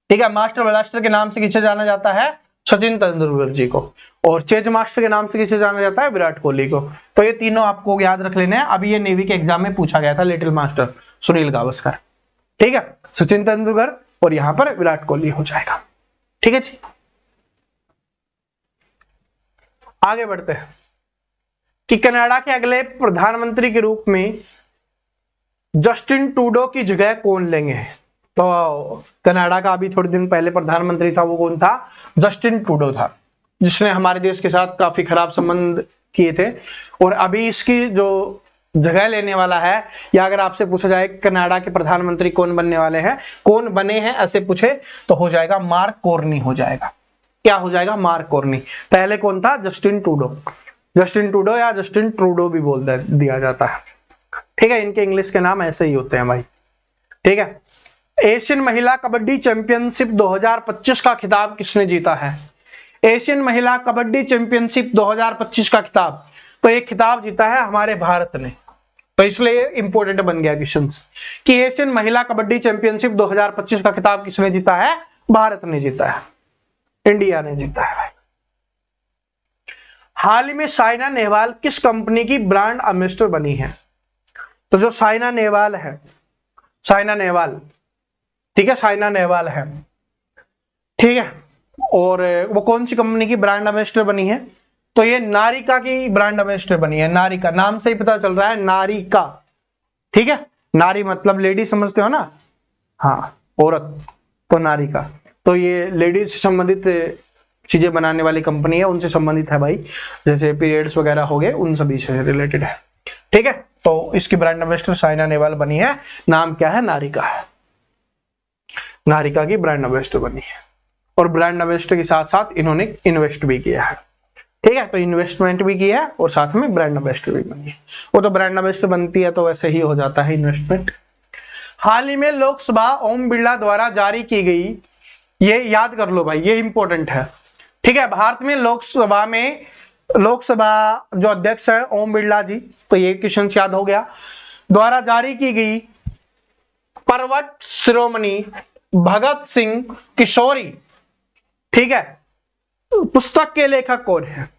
[SPEAKER 1] ठीक है, मास्टर ब्लास्टर के नाम से किसे जाना जाता है? सचिन तेंदुलकर जी को। और चेज मास्टर के नाम से किसे जाना जाता है? विराट कोहली को। तो ये तीनों आपको याद रख लेने हैं, अभी ये नेवी के एग्जाम में पूछा गया था, लिटिल मास्टर सुनील गावस्कर, ठीक है, सचिन तेंदुलकर और यहां पर विराट कोहली हो जाएगा, ठीक है जी। आगे बढ़ते हैं कि कनाडा के अगले प्रधानमंत्री के रूप में जस्टिन ट्रूडो की जगह कौन लेंगे? तो कनाडा का अभी थोड़े दिन पहले प्रधानमंत्री था, वो कौन था? जस्टिन ट्रूडो था, जिसने हमारे देश के साथ काफी खराब संबंध किए थे। और अभी इसकी जो जगह लेने वाला है, या अगर आपसे पूछा जाए कनाडा के प्रधानमंत्री कौन बनने वाले हैं, कौन बने हैं ऐसे पूछे, तो हो जाएगा मार्क कार्नी हो जाएगा। क्या हो जाएगा? Mark Carney. पहले कौन था? जस्टिन ट्रूडो, जस्टिन ट्रूडो या जस्टिन ट्रूडो भी बोल दिया जाता है, ठीक है, इनके इंग्लिश के नाम ऐसे ही होते हैं भाई, ठीक है। एशियन महिला कबड्डी चैंपियनशिप 2025 का खिताब किसने जीता है? एशियन महिला कबड्डी चैंपियनशिप 2025 का खिताब, तो एक खिताब जीता है हमारे भारत ने, तो इसलिए इंपॉर्टेंट बन गया क्वेश्चन कि एशियन महिला कबड्डी चैंपियनशिप 2025 का खिताब किसने जीता है? भारत ने जीता है, इंडिया ने जीता है। हाल ही में साइना नेहवाल किस कंपनी की ब्रांड एम्बेसडर बनी है? तो जो साइना नेहवाल है, साइना नेहवाल, ठीक है, साइना नेहवाल है, ठीक है, और वो कौन सी कंपनी की ब्रांड एम्बेसडर बनी है? तो ये नारिका की ब्रांड एम्बेसडर बनी है। नारिका, नाम से ही पता चल रहा है, नारिका, ठीक है, नारी मतलब लेडी समझते हो ना, हाँ, औरत, तो नारिका, तो ये लेडीज से संबंधित चीजें बनाने वाली कंपनी है, उनसे संबंधित है भाई, जैसे पीरियड्स वगैरह हो गए, उन सभी से रिलेटेड है, ठीक है। तो इसकी ब्रांड एम्बेसडर साइना नेहवाल बनी है, नाम क्या है? नारिका है, नारिका की ब्रांड एम्बेसडर बनी है, और ब्रांड एम्बेसडर के साथ साथ इन्होंने इन्वेस्ट भी किया है, ठीक है, तो इन्वेस्टमेंट भी किया है और साथ में ब्रांड एम्बेसडर भी बनी है। वो तो ब्रांड एम्बेसडर बनती है तो वैसे ही हो जाता है इन्वेस्टमेंट। हाल ही में लोकसभा ओम बिरला द्वारा जारी की गई, ये याद कर लो भाई, ये इंपॉर्टेंट है, ठीक है, भारत में लोकसभा जो अध्यक्ष है ओम बिरला जी, तो ये क्वेश्चन याद हो गया, द्वारा जारी की गई पर्वत शिरोमणि भगत सिंह किशोरी, ठीक है, पुस्तक के लेखक कौन है?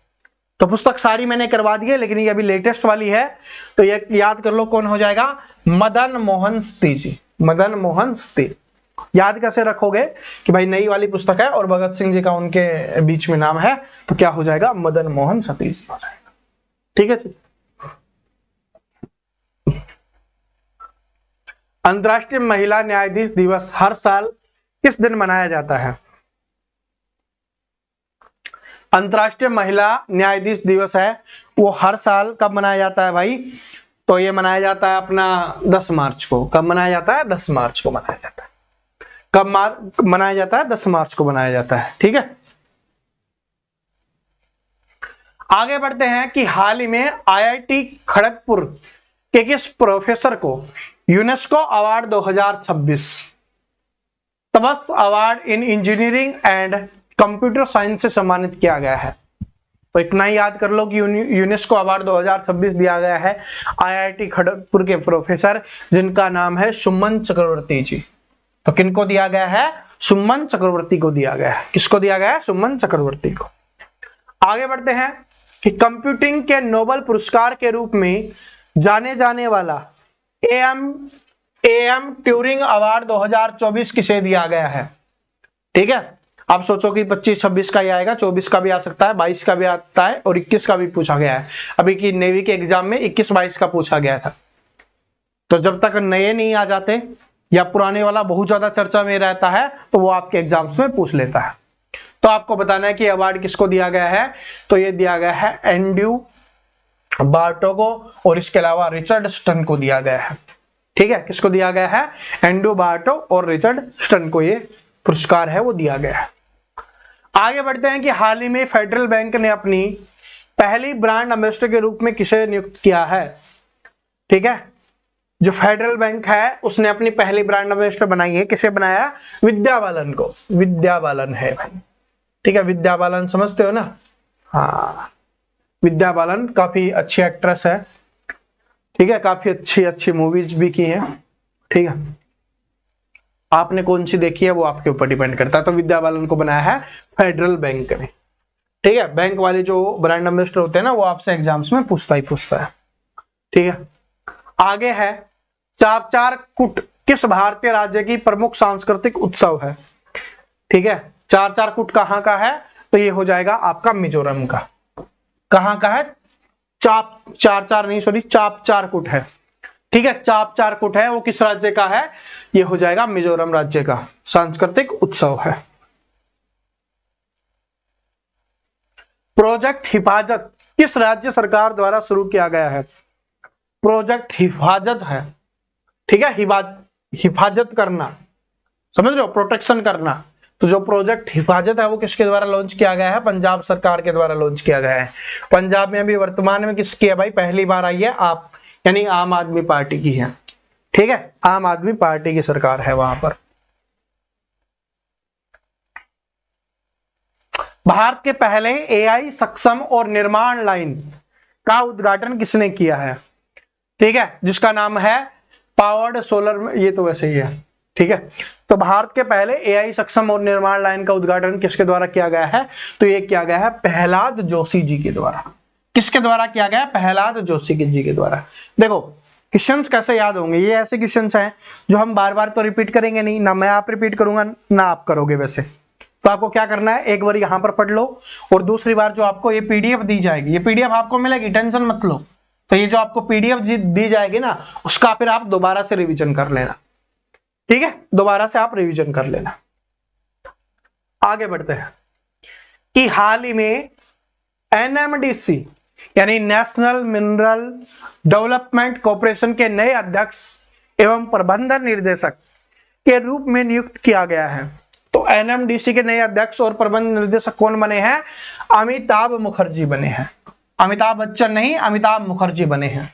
[SPEAKER 1] तो पुस्तक सारी मैंने करवा दी है, लेकिन ये अभी लेटेस्ट वाली है, तो ये याद कर लो कौन हो जाएगा? मदन मोहन सती जी, मदन मोहन सती। याद कैसे रखोगे कि भाई नई वाली पुस्तक है और भगत सिंह जी का उनके बीच में नाम है, तो क्या हो जाएगा? मदन मोहन सती जी हो जाएगा, ठीक है जी। अंतर्राष्ट्रीय महिला न्यायाधीश दिवस हर साल किस दिन मनाया जाता है? अंतर्राष्ट्रीय महिला न्यायाधीश दिवस है, वो हर साल कब मनाया जाता है भाई? तो ये मनाया जाता है अपना 10 मार्च को। कब मनाया जाता है? 10 मार्च को मनाया जाता है। कब मनाया जाता है? 10 मार्च को मनाया जाता है, ठीक है। आगे बढ़ते हैं कि हाल ही में आईआईटी खड़गपुर के किस प्रोफेसर को यूनेस्को अवार्ड 2026 तबस award in engineering and computer science से सम्मानित किया गया है? तो इतना ही याद कर लो कि यूनेस्को अवार्ड 2026 दिया गया है आईआईटी खड़गपुर के प्रोफेसर जिनका नाम है सुमन चक्रवर्ती जी। तो किनको दिया गया है? सुमन चक्रवर्ती को दिया गया है। किसको दिया गया है? सुमन चक्रवर्ती को। आगे बढ़ते हैं कि कंप्यूटिंग के नोबेल पुरस्कार के रूप में जाने जाने वाला एएम ट्यूरिंग अवार्ड 2024 किसे दिया गया है? ठीक है, आप सोचो कि 25-26 का ही आएगा, 24 का भी आ सकता है, 22 का भी आता है और 21 का भी पूछा गया है। अभी की नेवी के एग्जाम में 21-22 का पूछा गया था। तो जब तक नए नहीं आ जाते या पुराने वाला बहुत ज्यादा चर्चा में रहता है तो वो आपके एग्जाम्स में पूछ लेता है। तो आपको बताना है कि अवार्ड किसको दिया गया है। तो ये दिया गया है एंड्रयू बार्टो को और इसके अलावा रिचर्ड स्टन को दिया गया है। ठीक है, किसको दिया गया है? एंड्रयू बार्टो और रिचर्ड स्टन को ये पुरस्कार है वो दिया गया है। आगे बढ़ते हैं कि हाल ही में फेडरल बैंक ने अपनी पहली ब्रांड एम्बेसडर के रूप में किसे नियुक्त किया है? ठीक है, जो फेडरल बैंक है उसने अपनी पहली ब्रांड एम्बेसडर बनाई है। किसे बनाया? विद्या बालन को। विद्या बालन है भाई, ठीक है, विद्या बालन समझते हो ना? हाँ, विद्या बालन काफी अच्छी एक्ट्रेस है, ठीक है, काफी अच्छी मूवीज भी की है। ठीक है, आपने कौन सी देखी है वो आपके ऊपर डिपेंड करता है। तो विद्या बालन को बनाया है फेडरल बैंक ने। ठीक है, बैंक वाले जो ब्रांड एम्बेसडर होते हैं ना वो आपसे एग्जाम्स में पूछता है। ठीक है, आगे है चापचार कुट किस भारतीय राज्य की प्रमुख सांस्कृतिक उत्सव है? ठीक है, चापचार कुट कहां का है? तो ये हो जाएगा आपका मिजोरम का। कहां का है? चापचार कुट है। ठीक है, चापचार कुट है वो किस राज्य का है? ये हो जाएगा मिजोरम राज्य का सांस्कृतिक उत्सव है। प्रोजेक्ट हिफाजत किस राज्य सरकार द्वारा शुरू किया गया है? प्रोजेक्ट हिफाजत है, ठीक है, हिफाजत करना, समझ रहे हो, प्रोटेक्शन करना। तो जो प्रोजेक्ट हिफाजत है वो किसके द्वारा लॉन्च किया गया है? पंजाब सरकार के द्वारा लॉन्च किया गया है। पंजाब में अभी वर्तमान में किसकी है भाई? पहली बार आई है आप, यानी आम आदमी पार्टी की है। ठीक है, आम आदमी पार्टी की सरकार है वहां पर। भारत के पहले एआई सक्षम और निर्माण लाइन का उद्घाटन किसने किया है? ठीक है, जिसका नाम है पावर्ड सोलर, ये तो वैसे ही है, ठीक है, तो भारत के पहले एआई सक्षम और निर्माण लाइन का उद्घाटन किसके द्वारा किया गया है? तो ये किया गया है प्रहलाद जोशी जी के द्वारा। किसके द्वारा किया गया? प्रहलाद जोशी जी के द्वारा। देखो क्वेश्चंस कैसे याद होंगे, ये ऐसे क्वेश्चंस हैं जो हम बार बार तो रिपीट करेंगे नहीं, ना मैं आप रिपीट करूंगा ना आप करोगे। वैसे तो आपको क्या करना है, एक बार यहां पर पढ़ लो और दूसरी बार जो आपको ये पीडीएफ दी जाएगी, ये पीडीएफ आपको मिलेगी, टेंशन मत लो। तो ये जो आपको पीडीएफ दी जाएगी ना, उसका फिर आप दोबारा से रिवीजन कर लेना। ठीक है, दोबारा से आप रिवीजन कर लेना। आगे बढ़ते हैं कि हाल ही में एनएमडीसी यानी नेशनल मिनरल डेवलपमेंट कॉर्पोरेशन के नए अध्यक्ष एवं प्रबंधन निर्देशक के रूप में नियुक्त किया गया है। तो एनएमडीसी के नए अध्यक्ष और प्रबंध निर्देशक कौन बने हैं? अमिताभ मुखर्जी बने हैं। अमिताभ बच्चन नहीं, अमिताभ मुखर्जी बने हैं।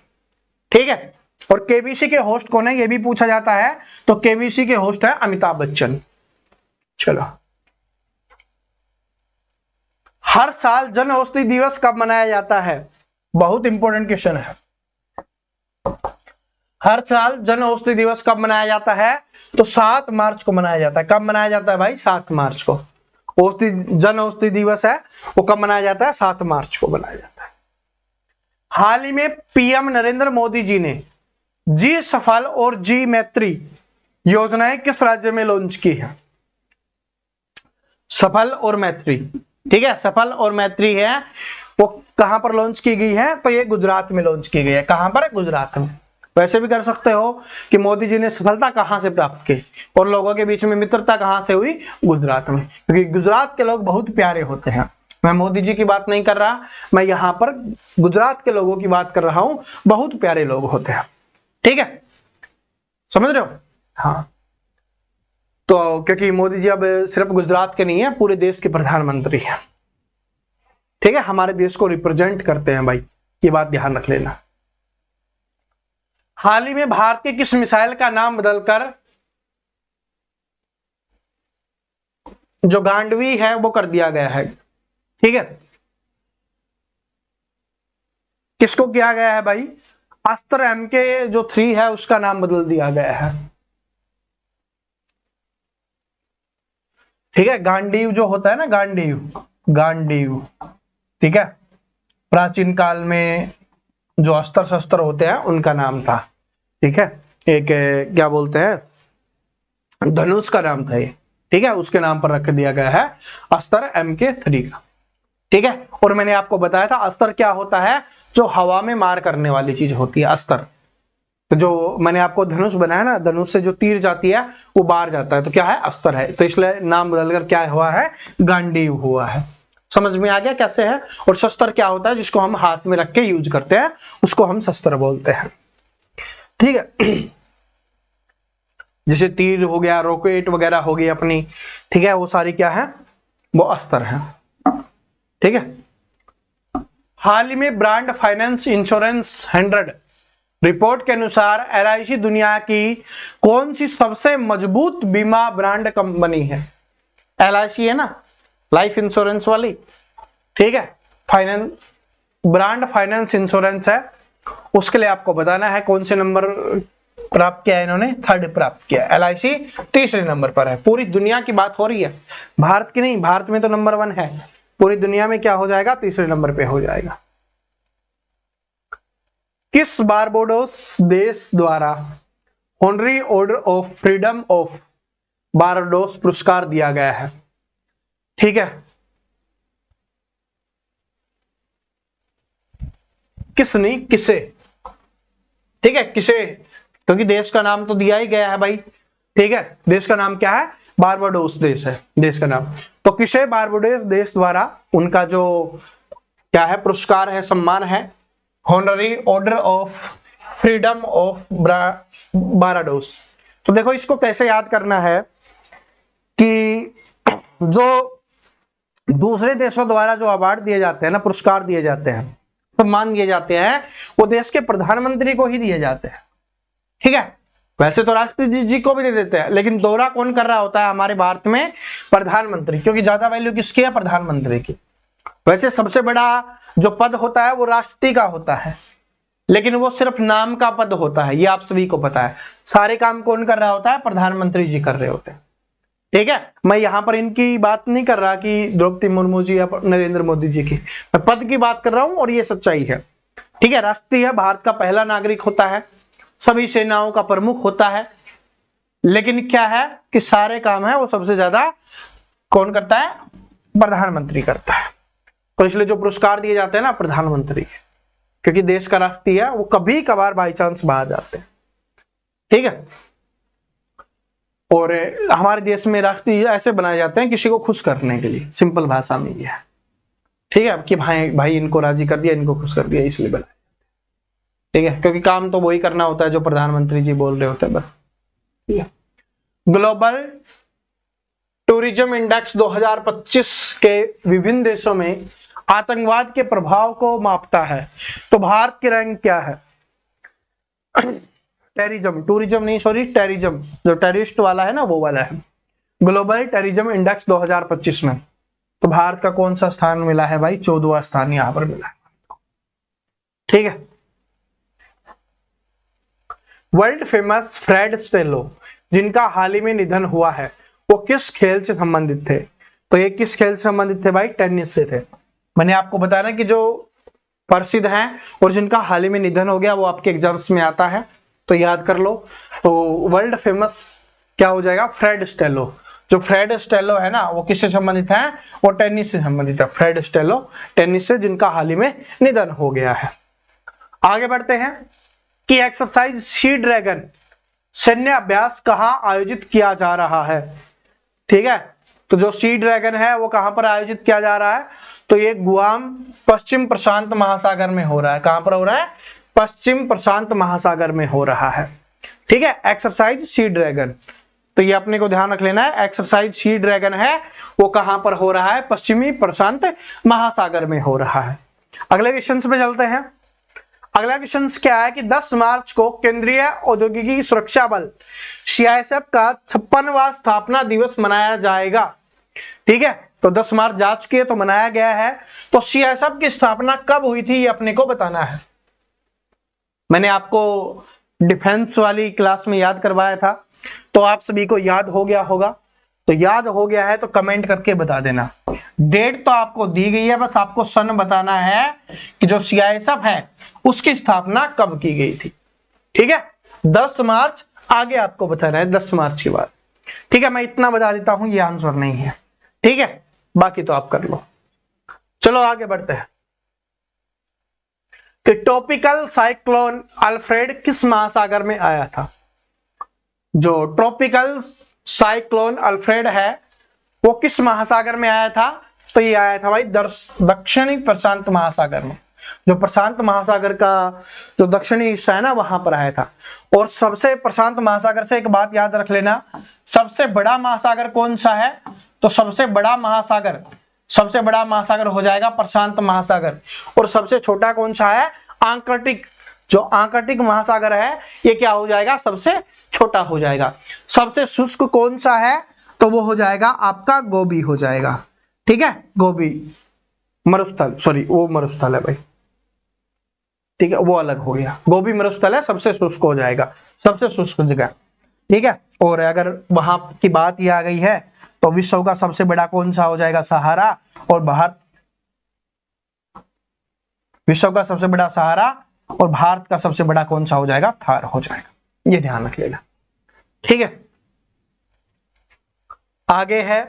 [SPEAKER 1] ठीक है, और केबीसी के होस्ट कौन है ये भी पूछा जाता है, तो केबीसी के होस्ट है अमिताभ बच्चन। चलो, हर साल जन औषधि दिवस कब मनाया जाता है? बहुत इंपॉर्टेंट क्वेश्चन है। हर साल जन औषधि दिवस कब मनाया जाता है? तो 7 मार्च को मनाया जाता है। कब मनाया जाता है भाई? 7 मार्च को। जन औषधि दिवस है वो कब मनाया जाता है? 7 मार्च को मनाया जाता है। हाल ही में पीएम नरेंद्र मोदी जी ने जी सफल और जी मैत्री योजनाएं किस राज्य में लॉन्च की है? सफल और मैत्री, ठीक है, सफल और मैत्री है वो कहां पर लॉन्च की गई है? तो ये गुजरात में लॉन्च की गई है। कहां पर? गुजरात में। वैसे भी कर सकते हो कि मोदी जी ने सफलता कहां से प्राप्त की और लोगों के बीच में मित्रता कहां से हुई? गुजरात में, क्योंकि गुजरात के लोग बहुत प्यारे होते हैं। मैं मोदी जी की बात नहीं कर रहा, मैं यहां पर गुजरात के लोगों की बात कर रहा हूं, बहुत प्यारे लोग होते हैं। ठीक है, समझ रहे हो? हाँ, तो क्योंकि मोदी जी अब सिर्फ गुजरात के नहीं है, पूरे देश के प्रधानमंत्री हैं। ठीक है, हमारे देश को रिप्रेजेंट करते हैं भाई, ये बात ध्यान रख लेना। हाल ही में भारत के किस मिसाइल का नाम बदलकर जो गांडवी है वो कर दिया गया है? ठीक है, किसको किया गया है भाई? अस्त्र MK जो 3 है उसका नाम बदल दिया गया है। ठीक है, गांडीव जो होता है ना, गांडीव, ठीक है, प्राचीन काल में जो अस्त्र शस्त्र होते हैं उनका नाम था। ठीक है, एक क्या बोलते हैं, धनुष का नाम था ये। ठीक है, उसके नाम पर रख दिया गया है अस्त्र MK 3 का। ठीक है, और मैंने आपको बताया था अस्त्र क्या होता है? जो हवा में मार करने वाली चीज होती है अस्त्र। तो जो मैंने आपको धनुष बनाया ना, धनुष से जो तीर जाती है वो बाहर जाता है, तो क्या है? अस्त्र है। तो इसलिए नाम बदलकर क्या हुआ है? गांडीव हुआ है। समझ में आ गया कैसे है? और शस्त्र क्या होता है? जिसको हम हाथ में रख के यूज करते हैं उसको हम शस्त्र बोलते हैं। ठीक है, जैसे तीर हो गया, रॉकेट वगैरह हो गई अपनी, ठीक है, वो सारी क्या है? वो अस्त्र है। ठीक है, हाल ही में ब्रांड फाइनेंस इंश्योरेंस 100 रिपोर्ट के अनुसार LIC दुनिया की कौन सी सबसे मजबूत बीमा ब्रांड कंपनी है? LIC है ना, लाइफ इंश्योरेंस वाली। ठीक है, फाइनेंस ब्रांड फाइनेंस इंश्योरेंस है, उसके लिए आपको बताना है कौन से नंबर प्राप्त किया है इन्होंने? 3rd प्राप्त किया। LIC 3रे नंबर पर है। पूरी दुनिया की बात हो रही है, भारत की नहीं। भारत में तो नंबर 1 है, पूरी दुनिया में क्या हो जाएगा? 3रे नंबर पे हो जाएगा। किस बारबाडोस देश द्वारा honorary order of freedom of Barbados पुरस्कार दिया गया है? ठीक है, किस नहीं, किसे? ठीक है, किसे, क्योंकि देश का नाम तो दिया ही गया है भाई। ठीक है, देश का नाम क्या है? बारबाडोस देश है देश का नाम। तो किसे बारबाडोस देश द्वारा उनका जो क्या है पुरस्कार है, सम्मान है, honorary order of freedom of Barbados. तो देखो इसको कैसे याद करना है कि जो दूसरे देशों द्वारा जो अवार्ड दिए जाते हैं ना, पुरस्कार दिए जाते हैं, सम्मान दिए जाते हैं, वो देश के प्रधानमंत्री को ही दिए जाते हैं। ठीक है, वैसे तो राष्ट्रपति जी को भी दे देते हैं, लेकिन दौरा कौन कर रहा होता है हमारे भारत में? प्रधानमंत्री, क्योंकि ज्यादा वैल्यू किसकी है? प्रधानमंत्री की। वैसे सबसे बड़ा जो पद होता है वो राष्ट्रपति का होता है। लेकिन वो सिर्फ नाम का पद होता है, ये आप सभी को पता है। सारे काम कौन कर रहा होता है? प्रधानमंत्री जी कर रहे होते हैं। ठीक है, मैं यहां पर इनकी बात नहीं कर रहा कि द्रौपदी मुर्मू जी या नरेंद्र मोदी जी की, मैं पद की बात कर रहा हूं और ये सच्चाई है। ठीक है, राष्ट्रपति भारत का पहला नागरिक होता है, सभी सेनाओं का प्रमुख होता है, लेकिन क्या है कि सारे काम है वो सबसे ज्यादा कौन करता है? प्रधानमंत्री करता है। तो इसलिए जो पुरस्कार दिए जाते हैं ना प्रधानमंत्री, क्योंकि देश का राष्ट्रपति है, वो कभी कभार बाई चांस बाहर जाते हैं। ठीक है, और हमारे देश में राष्ट्रपति ऐसे बनाए जाते हैं किसी को खुश करने के लिए, सिंपल भाषा में ये है। ठीक है, कि भाई इनको राजी कर दिया, इनको खुश कर दिया, इसलिए बनाए। ठीक है, क्योंकि काम तो वही करना होता है जो प्रधानमंत्री जी बोल रहे होते हैं, बस। ठीक है, ग्लोबल टूरिज्म इंडेक्स 2025 के विभिन्न देशों में आतंकवाद के प्रभाव को मापता है। तो भारत की रैंक क्या है? टूरिज्म नहीं, सॉरी, टेररिज्म, जो टेररिस्ट वाला है ना, वो वाला है। ग्लोबल टेररिज्म इंडेक्स 2025 में तो भारत का कौन सा स्थान मिला है भाई? 14वां स्थान यहां पर मिला है। ठीक है, वर्ल्ड फेमस फ्रेड स्टेलो, जिनका हाल ही में निधन हुआ है, वो किस खेल से संबंधित थे? तो ये किस खेल से संबंधित थे भाई? टेनिस से थे। मैंने आपको बताया ना कि जो प्रसिद्ध हैं और जिनका हाल ही में निधन हो गया वो आपके एग्जाम्स में आता है, तो याद कर लो। तो वर्ल्ड फेमस क्या हो जाएगा? फ्रेड स्टेलो। जो फ्रेड स्टेलो है ना, वो किससे संबंधित है? वो टेनिस से संबंधित है। फ्रेड स्टेलो टेनिस से, जिनका हाल ही में निधन हो गया है। आगे बढ़ते हैं कि एक्सरसाइज सी ड्रैगन सैन्य अभ्यास कहां आयोजित किया जा रहा है? ठीक है, तो जो सी ड्रैगन है वो कहां पर आयोजित किया जा रहा है? तो ये गुआम पश्चिम प्रशांत महासागर में हो रहा है। कहां पर हो रहा है? पश्चिम प्रशांत महासागर में हो रहा है। ठीक है, एक्सरसाइज सी ड्रैगन, तो ये अपने को ध्यान रख लेना है। एक्सरसाइज सी ड्रैगन है वो कहां पर हो रहा है? पश्चिमी प्रशांत महासागर में हो रहा है। अगले क्वेश्चन में चलते हैं। अगला क्वेश्चन क्या है कि 10 मार्च को केंद्रीय औद्योगिकी सुरक्षा बल सीआईएसएफ का 56वां स्थापना दिवस मनाया जाएगा। ठीक है, तो 10 मार्च जा चुकी है तो मनाया गया है। तो सीआईएसएफ की स्थापना कब हुई थी ये अपने को बताना है। मैंने आपको डिफेंस वाली क्लास में याद करवाया था, तो आप सभी को याद हो गया होगा। तो याद हो गया है तो कमेंट करके बता देना। डेट तो आपको दी गई है, बस आपको सन बताना है कि जो सीआईएसएफ है उसकी स्थापना कब की गई थी। ठीक है, 10 मार्च आगे आपको बताना है, 10 मार्च के बाद। ठीक है, मैं इतना बता देता हूं, ये आंसर नहीं है। ठीक है, बाकी तो आप कर लो। चलो आगे बढ़ते हैं कि ट्रॉपिकल साइक्लोन अल्फ्रेड किस महासागर में आया था? जो ट्रॉपिकल साइक्लोन अल्फ्रेड है वो किस महासागर में आया था? तो ये आया था भाई दक्षिणी प्रशांत महासागर में। जो प्रशांत महासागर का जो दक्षिणी हिस्सा है ना, वहां पर आया था। और सबसे प्रशांत महासागर से एक बात याद रख लेना, सबसे बड़ा महासागर कौन सा है? तो सबसे बड़ा महासागर हो जाएगा प्रशांत महासागर। और सबसे छोटा कौन सा है? आर्कटिक। जो आर्कटिक महासागर है ये क्या हो जाएगा? सबसे छोटा हो जाएगा। सबसे शुष्क कौन सा है? तो वो हो जाएगा आपका गोबी हो जाएगा। ठीक है, गोबी मरुस्थल, सॉरी वो मरुस्थल है भाई। ठीक है, वो अलग हो गया। गोबी मरुस्थल है, सबसे शुष्क हो जाएगा, सबसे शुष्क जगह। ठीक है, और अगर वहां की बात ये आ गई है तो विश्व का सबसे बड़ा कौन सा हो जाएगा? सहारा। और भारत, विश्व का सबसे बड़ा सहारा और भारत का सबसे बड़ा कौन सा हो जाएगा? थार हो जाएगा। ये ध्यान रख लेना। ठीक है, आगे है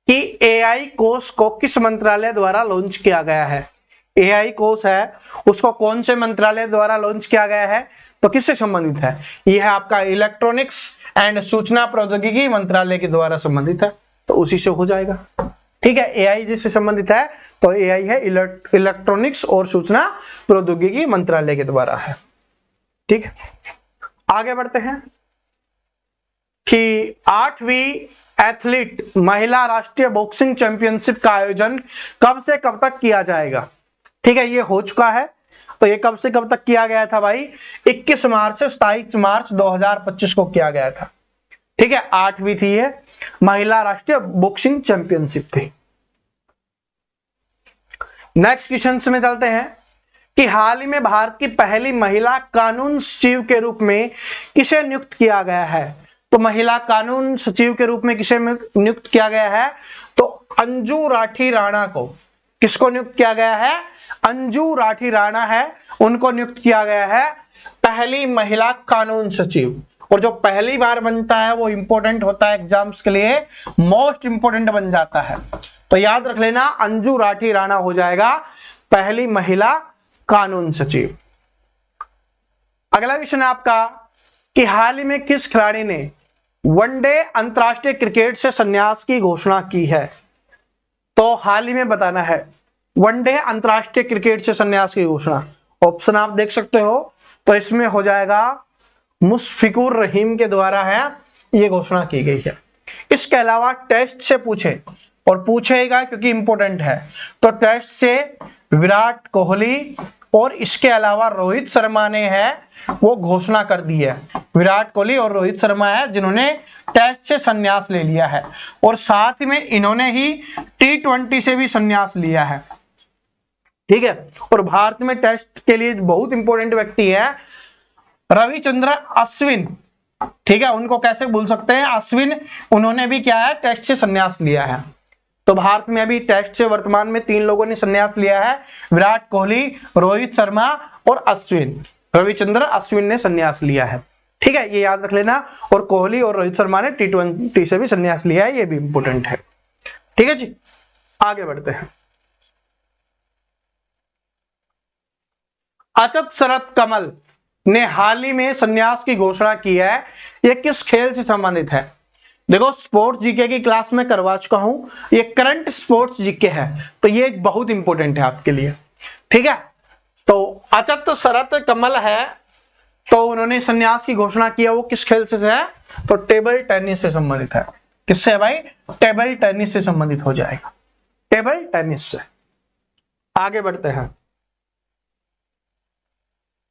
[SPEAKER 1] कि एआई कोष को किस मंत्रालय द्वारा लॉन्च किया गया है? एआई कोष है उसको कौन से मंत्रालय द्वारा लॉन्च किया गया है? तो किससे संबंधित है? यह है आपका इलेक्ट्रॉनिक्स एंड सूचना प्रौद्योगिकी मंत्रालय के द्वारा संबंधित है, तो उसी से हो जाएगा। ठीक है, एआई जिससे संबंधित है तो एआई है इलेक्ट्रॉनिक्स और सूचना प्रौद्योगिकी मंत्रालय के द्वारा है। ठीक है, आगे बढ़ते हैं कि 8वीं एथलीट महिला राष्ट्रीय बॉक्सिंग चैंपियनशिप का आयोजन कब से कब तक किया जाएगा? ठीक है, ये हो चुका है। तो ये कब से कब तक किया गया था भाई? 21 मार्च से 27 मार्च 2025 को किया गया था। ठीक है, 8वीं थी ये महिला राष्ट्रीय बॉक्सिंग चैंपियनशिप थी। नेक्स्ट क्वेश्चन में चलते हैं कि हाल ही में भारत की पहली महिला कानून सचिव के रूप में किसे नियुक्त किया गया है? तो महिला कानून सचिव के रूप में किसे नियुक्त किया गया है? तो अंजू राठी राणा को। किसको नियुक्त किया गया है? अंजू राठी राणा है, उनको नियुक्त किया गया है पहली महिला कानून सचिव। और जो पहली बार बनता है वो इंपॉर्टेंट होता है एग्जाम्स के लिए, मोस्ट इंपॉर्टेंट बन जाता है। तो याद रख लेना, अंजू राठी राणा हो जाएगा पहली महिला कानून सचिव। अगला क्वेश्चन है आपका कि हाल ही में किस खिलाड़ी ने वनडे अंतरराष्ट्रीय क्रिकेट से संन्यास की घोषणा की है? तो हाल ही में बताना है, वनडे अंतरराष्ट्रीय क्रिकेट से संन्यास की घोषणा। ऑप्शन आप देख सकते हो, तो इसमें हो जाएगा मुशफिकुर रहीम के द्वारा है ये घोषणा की गई है। इसके अलावा टेस्ट से पूछे, और पूछेगा क्योंकि इंपॉर्टेंट है, तो टेस्ट से विराट कोहली और इसके अलावा रोहित शर्मा ने है वो घोषणा कर दी है। विराट कोहली और रोहित शर्मा है जिन्होंने टेस्ट से संन्यास ले लिया है, और साथ में इन्होंने ही T20 से भी संन्यास लिया है। ठीक है, और भारत में टेस्ट के लिए बहुत इंपॉर्टेंट व्यक्ति है रविचंद्रन अश्विन। ठीक है, उनको कैसे भूल सकते हैं, अश्विन, उन्होंने भी क्या है, टेस्ट से संन्यास लिया है। तो भारत में अभी टेस्ट से वर्तमान में 3 लोगों ने संन्यास लिया है, विराट कोहली, रोहित शर्मा और अश्विन। रविचंद्रन अश्विन ने संन्यास लिया है। ठीक है, ये याद रख लेना। और कोहली और रोहित शर्मा ने T20 से भी संन्यास लिया है, ये भी इंपॉर्टेंट है। ठीक है जी, आगे बढ़ते हैं। अचत शरत कमल ने हाल ही में संन्यास की घोषणा की है, यह किस खेल से संबंधित है? देखो, स्पोर्ट्स जीके की क्लास में करवा चुका हूं, ये करंट स्पोर्ट्स जीके है, तो ये बहुत इंपॉर्टेंट है आपके लिए। ठीक है, तो अचत शरत कमल है, तो उन्होंने संन्यास की घोषणा किया, वो किस खेल से है? तो टेबल टेनिस से संबंधित है। किससे है भाई? टेबल टेनिस से संबंधित हो जाएगा, टेबल टेनिस से। आगे बढ़ते हैं।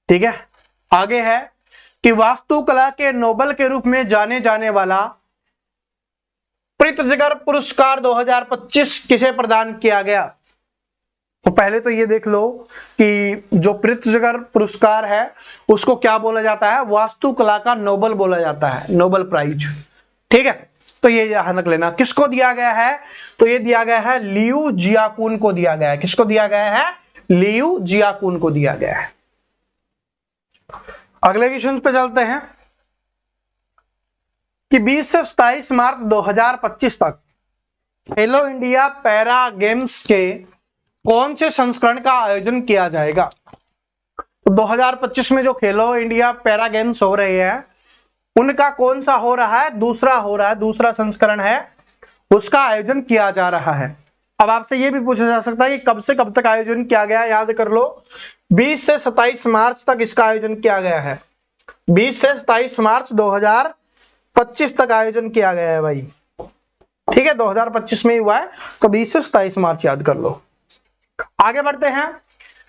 [SPEAKER 1] ठीक है, आगे है कि वास्तुकला के नोबेल के रूप में जाने जाने वाला प्रित्जगर पुरस्कार 2025 किसे प्रदान किया गया? तो पहले तो ये देख लो कि जो प्रित्जगर पुरस्कार है उसको क्या बोला जाता है? वास्तुकला का नोबेल बोला जाता है, नोबेल प्राइज। ठीक है, तो ये ध्यान रख लेना। किसको दिया गया है? तो ये दिया गया है लियू जियाकुन को दिया गया है। किसको दिया गया है? लियू जियाकुन को दिया गया है। अगले क्वेश्चन पे चलते हैं कि 20 से 27 मार्च 2025 तक खेलो इंडिया पैरा गेम्स के कौन से संस्करण का आयोजन किया जाएगा? तो 2025 में जो खेलो इंडिया पैरा गेम्स हो रहे हैं उनका कौन सा हो रहा है? दूसरा हो रहा है, दूसरा संस्करण है, उसका आयोजन किया जा रहा है। अब आपसे यह भी पूछा जा सकता है कि कब से कब तक आयोजन किया गया? याद कर लो, 20 से 27 मार्च तक इसका आयोजन किया गया है। 20 से 27 मार्च 2025 तक आयोजन किया गया है भाई। ठीक है, 2025 में ही हुआ है, तो 20 से 27 मार्च याद कर लो। आगे बढ़ते हैं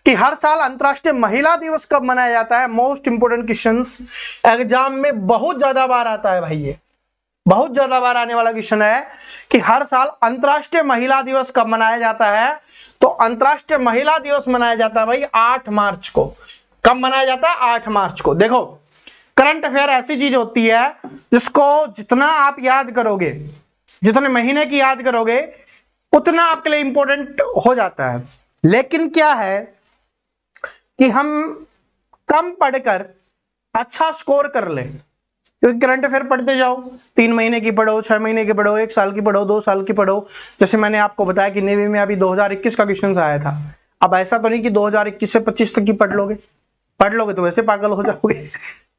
[SPEAKER 1] कि हर साल अंतरराष्ट्रीय महिला दिवस कब मनाया जाता है? मोस्ट इंपोर्टेंट क्वेश्चंस एग्जाम में बहुत ज्यादा बार आता है भाई, ये बहुत ज्यादा बार आने वाला क्वेश्चन है कि हर साल अंतरराष्ट्रीय महिला दिवस कब मनाया जाता है? तो अंतरराष्ट्रीय महिला दिवस मनाया जाता है भाई 8 मार्च को। कब मनाया जाता है? 8 मार्च को। देखो, करंट अफेयर ऐसी चीज होती है जिसको जितना आप याद करोगे, जितने महीने की याद करोगे, उतना आपके लिए इंपॉर्टेंट हो जाता है। लेकिन क्या है कि हम कम पढ़कर अच्छा स्कोर कर लें, क्योंकि करंट अफेयर पढ़ते जाओ, 3 महीने की पढ़ो, 6 महीने की पढ़ो, 1 साल की पढ़ो, 2 साल की पढ़ो। जैसे मैंने आपको बताया कि नेवी में अभी 2021 का क्वेश्चन आया था। अब ऐसा तो नहीं कि 2021 से 25 तक की पढ़ लोगे तो वैसे पागल हो जाओगे।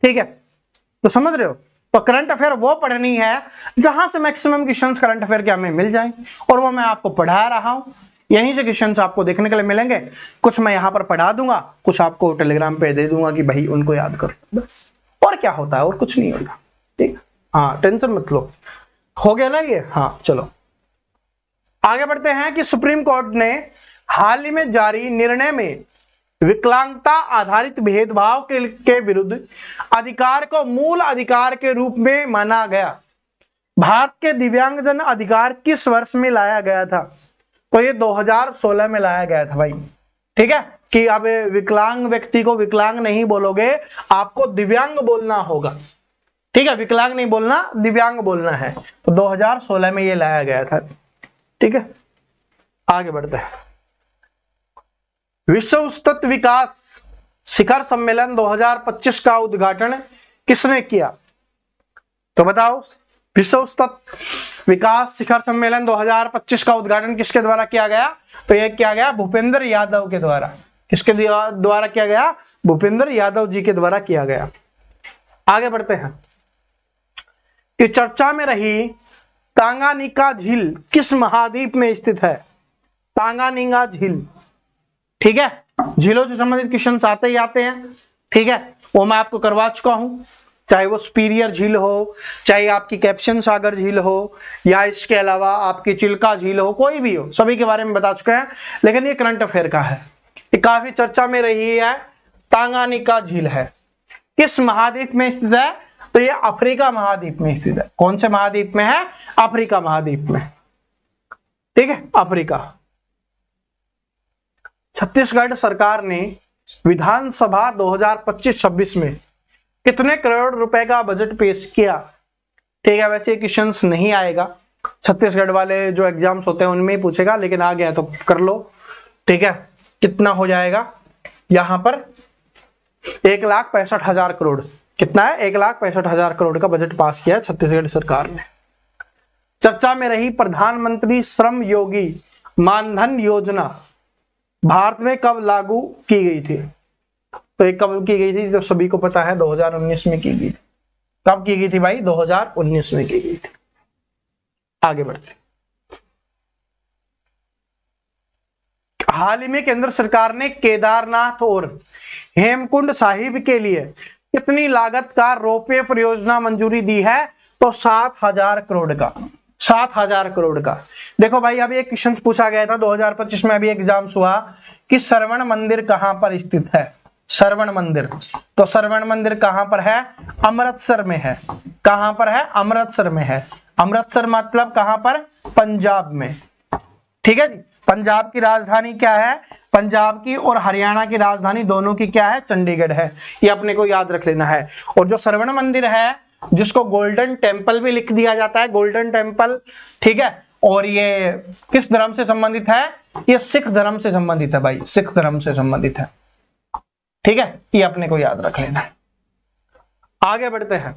[SPEAKER 1] ठीक है, तो समझ रहे हो? तो करंट अफेयर वो पढ़नी है जहां से मैक्सिमम क्वेश्चंस करंट अफेयर के हमें मिल जाएं, और वो मैं आपको पढ़ा रहा हूं। यहीं से क्वेश्चंस आपको देखने के लिए मिलेंगे। कुछ मैं यहां पर पढ़ा दूंगा, कुछ आपको टेलीग्राम पे दे दूंगा कि भाई उनको याद करो, बस। और क्या होता है? और कुछ नहीं होता। ठीक, हाँ, टेंशन मत लो। हो गया ना ये? हाँ, चलो आगे बढ़ते हैं कि सुप्रीम कोर्ट ने हाल ही में जारी निर्णय में विकलांगता आधारित भेदभाव के विरुद्ध अधिकार को मूल अधिकार के रूप में माना गया। भारत के दिव्यांगजन अधिकार किस वर्ष में लाया गया था? तो ये 2016 में लाया गया था भाई। ठीक है, कि अब विकलांग व्यक्ति को विकलांग नहीं बोलोगे, आपको दिव्यांग बोलना होगा। ठीक है, विकलांग नहीं बोलना, दिव्यांग बोलना है। तो 2016 में ये लाया गया था। ठीक है, आगे बढ़ते हैं। विश्व सतत विकास शिखर सम्मेलन 2025 का उद्घाटन किसने किया? तो बताओ, विश्व सतत विकास शिखर सम्मेलन 2025 का उद्घाटन किसके द्वारा किया गया? तो यह किया गया भूपेंद्र यादव के द्वारा। किसके द्वारा किया गया? भूपेंद्र यादव जी के द्वारा किया गया। आगे बढ़ते हैं कि चर्चा में रही तांगानिका झील किस महाद्वीप में स्थित है? तांगानिका झील। ठीक है, झीलों से संबंधित क्वेश्चन आते ही आते हैं। ठीक है, वो मैं आपको करवा चुका हूं, चाहे वो सुपीरियर झील हो, चाहे आपकी कैप्शन सागर झील हो, या इसके अलावा आपकी चिल्का झील हो, कोई भी हो, सभी के बारे में बता चुके हैं। लेकिन ये करंट अफेयर का है, ये काफी चर्चा में रही है। तांगानिका झील है, किस महाद्वीप में स्थित है? तो ये अफ्रीका महाद्वीप में स्थित है। कौन से महाद्वीप में है? अफ्रीका महाद्वीप में। ठीक है, अफ्रीका। छत्तीसगढ़ सरकार ने विधानसभा 2025-26 में कितने करोड़ रुपए का बजट पेश किया? ठीक है, वैसे क्वेश्चन नहीं आएगा, छत्तीसगढ़ वाले जो एग्जाम्स होते हैं उनमें ही पूछेगा, लेकिन आ गया तो कर लो। ठीक है, कितना हो जाएगा यहां पर? 1,65,000 करोड़। कितना है? 1,65,000 करोड़ का बजट पास किया छत्तीसगढ़ सरकार ने। चर्चा में रही प्रधानमंत्री श्रम योगी मानधन योजना भारत में कब लागू की गई थी? तो ये कब की गई थी? तो सभी को पता है, 2019 में की गई थी। कब की गई थी भाई? 2019 में की गई थी। आगे बढ़ते। हाल ही में केंद्र सरकार ने केदारनाथ और हेमकुंड साहिब के लिए कितनी लागत का रोपवे परियोजना मंजूरी दी है? तो 7,000 करोड़ का। 7,000 करोड़ का। देखो भाई, अभी एक क्वेश्चन पूछा गया था 2025 में, अभी एग्जाम्स हुआ कि श्रवण मंदिर कहां पर स्थित है? श्रवण मंदिर। तो श्रवण मंदिर कहां पर है? अमृतसर में है। कहां पर है? अमृतसर में है। अमृतसर मतलब कहां पर? पंजाब में। ठीक है जी। पंजाब की राजधानी क्या है? पंजाब की और हरियाणा की राजधानी दोनों की क्या है? चंडीगढ़ है। ये अपने को याद रख लेना है। और जो श्रवण मंदिर है, जिसको गोल्डन टेम्पल भी लिख दिया जाता है, गोल्डन टेम्पल, ठीक है, और ये किस धर्म से संबंधित है? ये सिख धर्म से संबंधित है भाई, सिख धर्म से संबंधित है। ठीक है, ये अपने को याद रख लेना है। आगे बढ़ते हैं।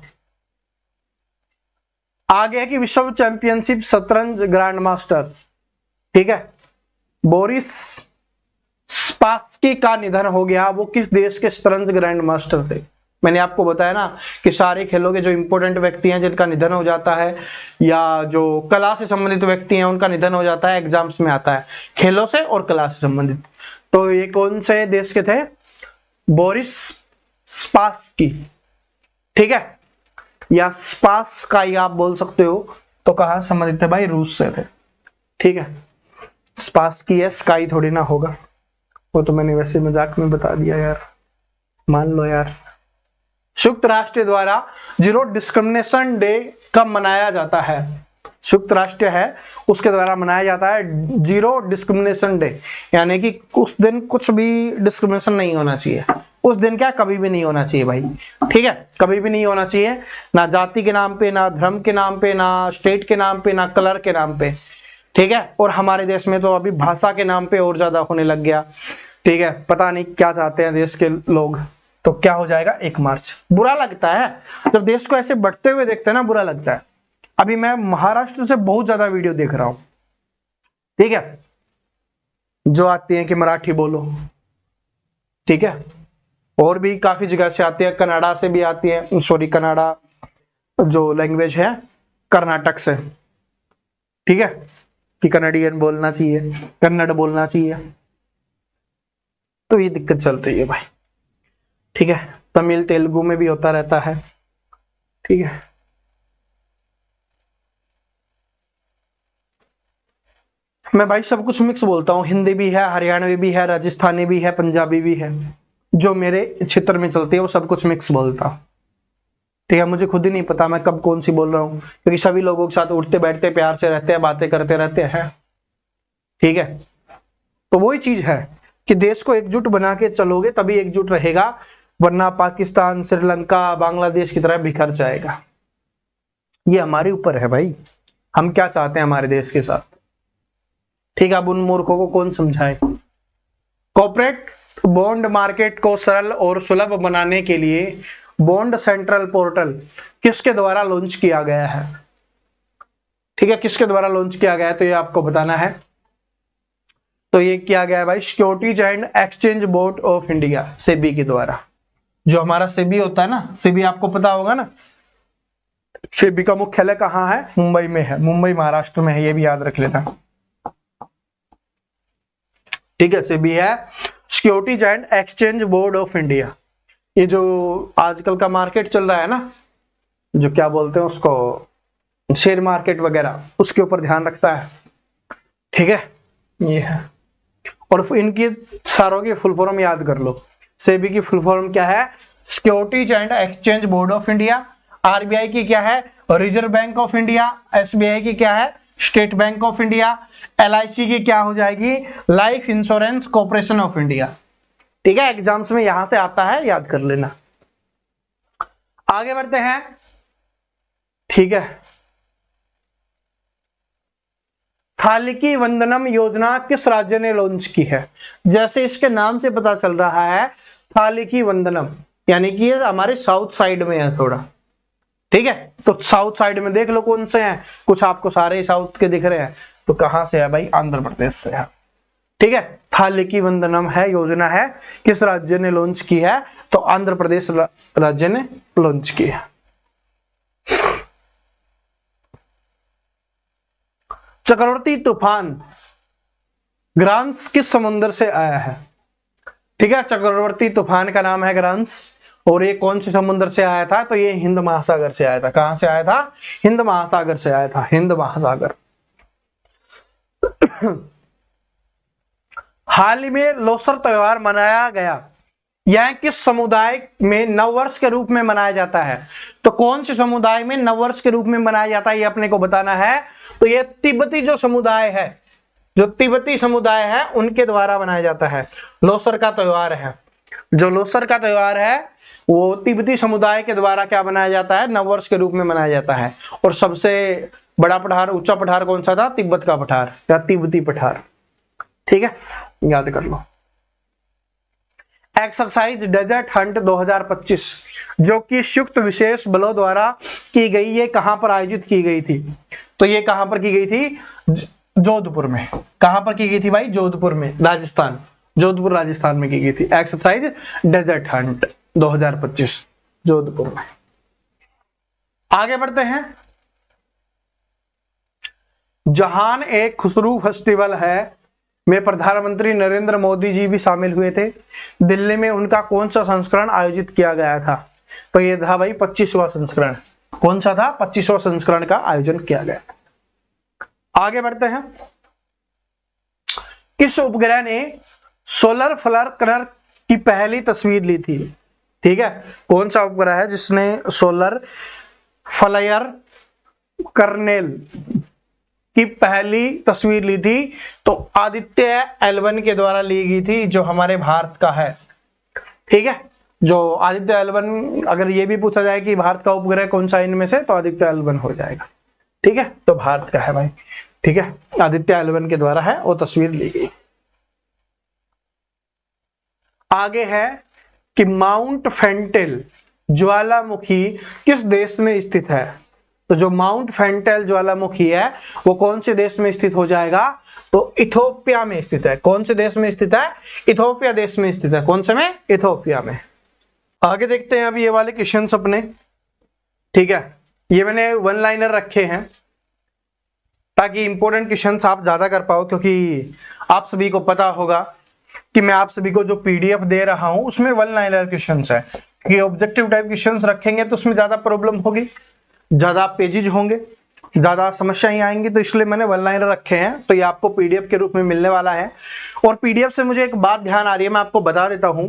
[SPEAKER 1] आगे है कि विश्व चैंपियनशिप शतरंज ग्रैंड मास्टर, ठीक है, बोरिस स्पासकी का निधन हो गया। वो किस देश के शतरंज ग्रैंड मास्टर थे? मैंने आपको बताया ना कि सारे खेलों के जो इंपॉर्टेंट व्यक्ति हैं जिनका निधन हो जाता है, या जो कला से संबंधित व्यक्ति हैं उनका निधन हो जाता है, एग्जाम्स में आता है, खेलों से और कला से संबंधित। तो ये कौन से देश के थे? बोरिस स्पासकी। ठीक है, या स्पासकाई आप बोल सकते हो। तो कहां संबंधित थे भाई? रूस से थे। ठीक है, स्पासकी है, स्काई थोड़ी ना होगा। वो तो मैंने वैसे मजाक में बता दिया यार, मान लो यार। संयुक्त राष्ट्र द्वारा जीरो डिस्क्रिमिनेशन डे कब मनाया जाता है? संयुक्त राष्ट्र है, उसके द्वारा मनाया जाता है जीरो डिस्क्रिमिनेशन डे, यानी कि उस दिन कुछ भी डिस्क्रिमिनेशन नहीं होना चाहिए। उस दिन क्या? कभी भी नहीं होना चाहिए भाई। ठीक है, कभी भी नहीं होना चाहिए, ना जाति के नाम पे, ना धर्म के नाम पे, ना स्टेट के नाम पे, ना कलर के नाम पे। ठीक है, और हमारे देश में तो अभी भाषा के नाम पे और ज्यादा होने लग गया। ठीक है, पता नहीं क्या चाहते हैं देश के लोग। तो क्या हो जाएगा? 1 मार्च। बुरा लगता है जब देश को ऐसे बढ़ते हुए देखते हैं ना, बुरा लगता है। अभी मैं महाराष्ट्र से बहुत ज्यादा वीडियो देख रहा हूं, ठीक है, जो आती है कि मराठी बोलो, ठीक है, और भी काफी जगह से आती है, कनाडा से भी आती है, सॉरी कनाडा जो लैंग्वेज है कर्नाटक से, ठीक है, कि कनाडियन बोलना चाहिए, कन्नड़ बोलना चाहिए। तो ये दिक्कत चल रही है भाई। ठीक है, तमिल तेलुगु में भी होता रहता है। ठीक है, मैं भाई सब कुछ मिक्स बोलता हूँ, हिंदी भी है, हरियाणवी भी है, राजस्थानी भी है, पंजाबी भी है, जो मेरे क्षेत्र में चलती है वो सब कुछ मिक्स बोलता हूँ। ठीक है, मुझे खुद ही नहीं पता मैं कब कौन सी बोल रहा हूँ, क्योंकि सभी लोगों के साथ उठते बैठते प्यार से रहते हैं, बातें करते रहते हैं। ठीक है, तो वही चीज है कि देश को एकजुट बना के चलोगे तभी एकजुट रहेगा, वरना पाकिस्तान, श्रीलंका, बांग्लादेश की तरह बिखर जाएगा। ये हमारे ऊपर है भाई, हम क्या चाहते हैं हमारे देश के साथ। ठीक है, अब उन मूर्खों को कौन समझाए। कॉर्पोरेट बॉन्ड मार्केट को सरल और सुलभ बनाने के लिए बॉन्ड सेंट्रल पोर्टल किसके द्वारा लॉन्च किया गया है? ठीक है, किसके द्वारा लॉन्च किया गया है तो ये आपको बताना है। तो ये किया गया है भाई securities and exchange board of India, SEBI के द्वारा। जो हमारा सेबी होता है ना, सेबी आपको पता होगा ना, सेबी का मुख्यालय कहाँ है? मुंबई में है, मुंबई महाराष्ट्र में है, ये भी याद रख लेना। ठीक है, सेबी है securities and exchange board of India. ये जो आजकल का मार्केट चल रहा है ना, जो क्या बोलते हैं उसको, शेयर मार्केट वगैरह, उसके ऊपर ध्यान रखता है। ठीक है, ये है। और इनकी सारों की फुल फॉर्म याद कर लो। सेबी की फुल फॉर्म क्या है? Securities and exchange board of India. RBI की क्या है? Reserve bank of India. SBI की क्या है? State bank of India. LIC की क्या हो जाएगी? Life insurance corporation of India. ठीक है, एग्जाम्स में यहां से आता है, याद कर लेना। आगे बढ़ते हैं। ठीक है, थालिकी वंदनम योजना किस राज्य ने लॉन्च की है? जैसे इसके नाम से पता चल रहा है, थालिकी वंदनम, यानी कि ये हमारे साउथ साइड में है थोड़ा। ठीक है, तो साउथ साइड में देख लो कौन से हैं, कुछ आपको सारे साउथ के दिख रहे हैं, तो कहां से है भाई? आंध्र प्रदेश से है। ठीक है, थालिकी वंदनम है, योजना है, किस राज्य ने लॉन्च की है? तो आंध्र प्रदेश राज्य ने लॉन्च की है। चक्रवर्ती तूफान ग्रांस किस समुद्र से आया है? ठीक है, चक्रवर्ती तूफान का नाम है ग्रांस, और ये कौन से समुद्र से आया था? तो ये हिंद महासागर से आया था। कहां से आया था? हिंद महासागर से आया था, हिंद महासागर। हाल ही में लोसर त्योहार मनाया गया, यह किस समुदाय में नववर्ष के रूप में मनाया जाता है? तो कौन से समुदाय में नववर्ष के रूप में मनाया जाता है, ये अपने को बताना है। तो ये तिब्बती जो समुदाय है, जो तिब्बती समुदाय है, उनके द्वारा मनाया जाता है। लोसर का त्योहार है, जो लोसर का त्योहार है वो तिब्बती समुदाय के द्वारा क्या मनाया जाता है? नववर्ष के रूप में मनाया जाता है। और सबसे बड़ा पठार, ऊंचा पठार कौन सा था? तिब्बत का पठार या तिब्बती पठार। ठीक है, याद कर लो। एक्सरसाइज डेजर्ट हंट 2025 जो कि संयुक्त विशेष बलों द्वारा की गई, ये कहां पर आयोजित की गई थी? तो ये कहां पर की गई थी? जोधपुर में। कहां पर की गई थी भाई? जोधपुर में, राजस्थान, जोधपुर राजस्थान में की गई थी। एक्सरसाइज डेजर्ट हंट 2025 जोधपुर में। आगे बढ़ते हैं। जहान एक खुसरू फेस्टिवल है में प्रधानमंत्री नरेंद्र मोदी जी भी शामिल हुए थे। दिल्ली में उनका कौन सा संस्करण आयोजित किया गया था? तो ये था भाई 25वां संस्करण। कौन सा था? 25वां संस्करण का आयोजन किया गया। आगे बढ़ते हैं। किस उपग्रह ने सोलर फ्लर कलर की पहली तस्वीर ली थी? ठीक है, कौन सा उपग्रह है जिसने सोलर फ्लायर कर्नेल की पहली तस्वीर ली थी? तो आदित्य L1 के द्वारा ली गई थी, जो हमारे भारत का है। ठीक है, जो आदित्य L1, अगर ये भी पूछा जाए कि भारत का उपग्रह कौन सा इनमें से, तो आदित्य L1 हो जाएगा। ठीक है, तो भारत का है भाई। ठीक है, आदित्य L1 के द्वारा है वो तस्वीर ली गई। आगे है कि माउंट फेंटेल ज्वालामुखी किस देश में स्थित है? तो जो माउंट फेंटेल ज्वालामुखी है वो कौन से देश में स्थित हो जाएगा? तो इथोपिया में स्थित है। कौन से देश में स्थित है? इथोपिया देश में स्थित है। कौन से में? इथोपिया में। आगे देखते हैं अभी ये वाले क्वेश्चंस अपने। ठीक है, ये मैंने वन लाइनर रखे हैं ताकि इंपॉर्टेंट क्वेश्चंस आप ज्यादा कर पाओ, क्योंकि आप सभी को पता होगा कि मैं आप सभी को जो पीडीएफ दे रहा हूं उसमें वन लाइनर क्वेश्चंस है। कि ऑब्जेक्टिव टाइप क्वेश्चंस रखेंगे तो उसमें ज्यादा प्रॉब्लम होगी, ज्यादा पेजेज होंगे, ज्यादा समस्याएं आएंगी, तो इसलिए मैंने वन लाइनर रखे हैं। तो ये आपको पीडीएफ के रूप में मिलने वाला है। और पीडीएफ से मुझे एक बात ध्यान आ रही है, मैं आपको बता देता हूं।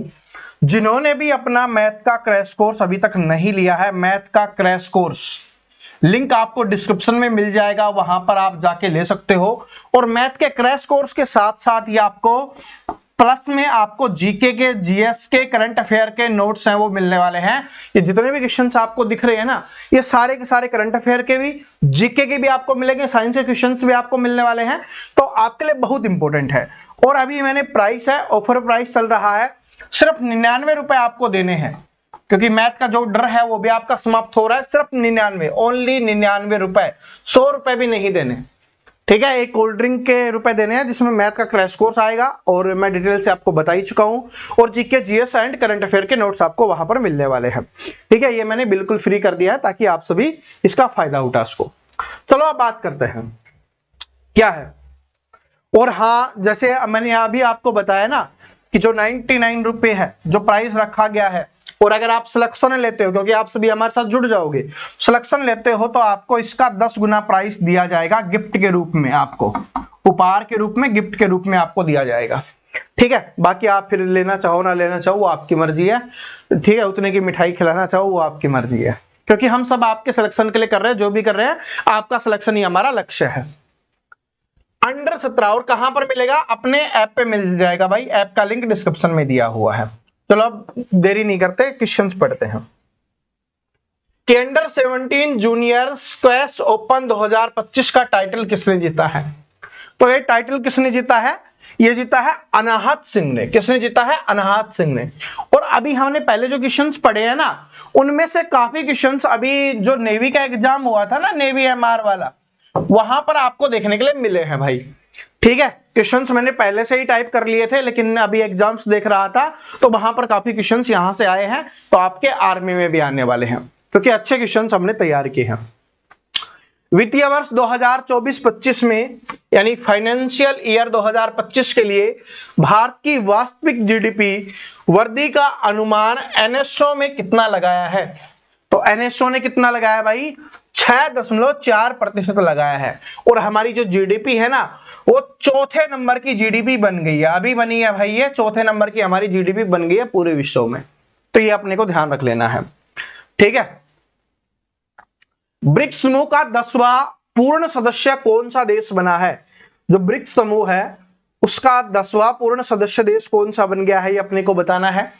[SPEAKER 1] जिन्होंने भी अपना मैथ का क्रैश कोर्स अभी तक नहीं लिया है, मैथ का क्रैश कोर्स लिंक आपको डिस्क्रिप्शन में मिल जाएगा, वहां पर आप जाके ले सकते हो। और मैथ के क्रैश कोर्स के साथ साथ ये आपको प्लस में आपको जीके के, जीएस के, करंट अफेयर के नोट्स हैं वो मिलने वाले हैं। ये जितने भी क्वेश्चंस आपको दिख रहे हैं ना, ये सारे के सारे करंट अफेयर के भी, जीके के भी आपको मिलेंगे, साइंस के क्वेश्चंस भी आपको मिलने वाले हैं, तो आपके लिए बहुत इंपॉर्टेंट है। और अभी मैंने प्राइस है, ऑफर प्राइस चल रहा है, सिर्फ 99 रुपए आपको देने हैं, क्योंकि मैथ का जो डर है वो भी आपका समाप्त हो रहा है। सिर्फ 99, ओनली 99 रुपए, 100 रुपए भी नहीं देने, ठीक है। एक कोल्ड ड्रिंक के रुपए देने हैं जिसमें मैथ का क्रैश कोर्स आएगा, और मैं डिटेल से आपको बता ही चुका हूं, और GK, GS and current affair के नोट्स आपको वहां पर मिलने वाले हैं, ठीक है। ये मैंने बिल्कुल फ्री कर दिया है ताकि आप सभी इसका फायदा उठा सको। चलो अब बात करते हैं क्या है। और हाँ, जैसे मैंने अभी आपको बताया ना कि जो 99 रुपए है जो प्राइस रखा गया है, और अगर आप सिलेक्शन लेते हो, क्योंकि आप सभी हमारे साथ जुड़ जाओगे, सिलेक्शन लेते हो तो आपको इसका 10 गुना प्राइस दिया जाएगा गिफ्ट के रूप में, आपको उपहार के रूप में, गिफ्ट के रूप में आपको दिया जाएगा, ठीक है। बाकी आप फिर लेना चाहो ना लेना चाहो वो आपकी मर्जी है, ठीक है। उतने की मिठाई खिलाना चाहो वो आपकी मर्जी है, क्योंकि हम सब आपके सिलेक्शन के लिए कर रहे हैं, जो भी कर रहे हैं आपका सिलेक्शन ही हमारा लक्ष्य है। अंडर 17 और कहां पर मिलेगा? अपने ऐप पे मिल जाएगा भाई, ऐप का लिंक डिस्क्रिप्शन में दिया हुआ है। चलो अब देरी नहीं करते, क्वेश्चंस पढ़ते हैं कि अंडर 17 जूनियर स्क्वैश ओपन 2025 का टाइटल किसने जीता है? तो ये टाइटल किसने जीता है? ये जीता है अनाहत सिंह ने। किसने जीता है? अनाहत सिंह ने। और अभी हमने पहले जो क्वेश्चंस पढ़े हैं ना, उनमें से काफी क्वेश्चंस अभी जो नेवी का एग्जाम हुआ था ना, नेवी एमआर वाला, वहां पर आपको देखने के लिए मिले हैं भाई, ठीक है। क्वेश्चंस मैंने पहले से ही टाइप कर लिए थे, लेकिन अभी एग्जाम्स देख रहा था तो वहां पर काफी क्वेश्चंस यहां से आए हैं, तो आपके आर्मी में भी आने वाले हैं, क्योंकि अच्छे क्वेश्चंस हमने तैयार किए हैं। वित्तीय वर्ष 2024-25 में, यानी फाइनेंशियल ईयर 2025 के लिए भारत की वास्तविक जीडीपी वृद्धि का अनुमान एनएसओ में कितना लगाया है? तो एनएसओ ने कितना लगाया भाई? 6.4% लगाया है। और हमारी जो जीडीपी है ना, वो चौथे नंबर की जीडीपी बन गई है, अभी बनी है भाई, ये चौथे नंबर की हमारी जीडीपी बन गई है पूरे विश्व में, तो ये अपने को ध्यान रख लेना है, ठीक है। ब्रिक्स समूह का 10वां पूर्ण सदस्य कौन सा देश बना है? जो ब्रिक्स समूह है उसका 10वां पूर्ण सदस्य देश कौन सा बन गया है, ये अपने को बताना है।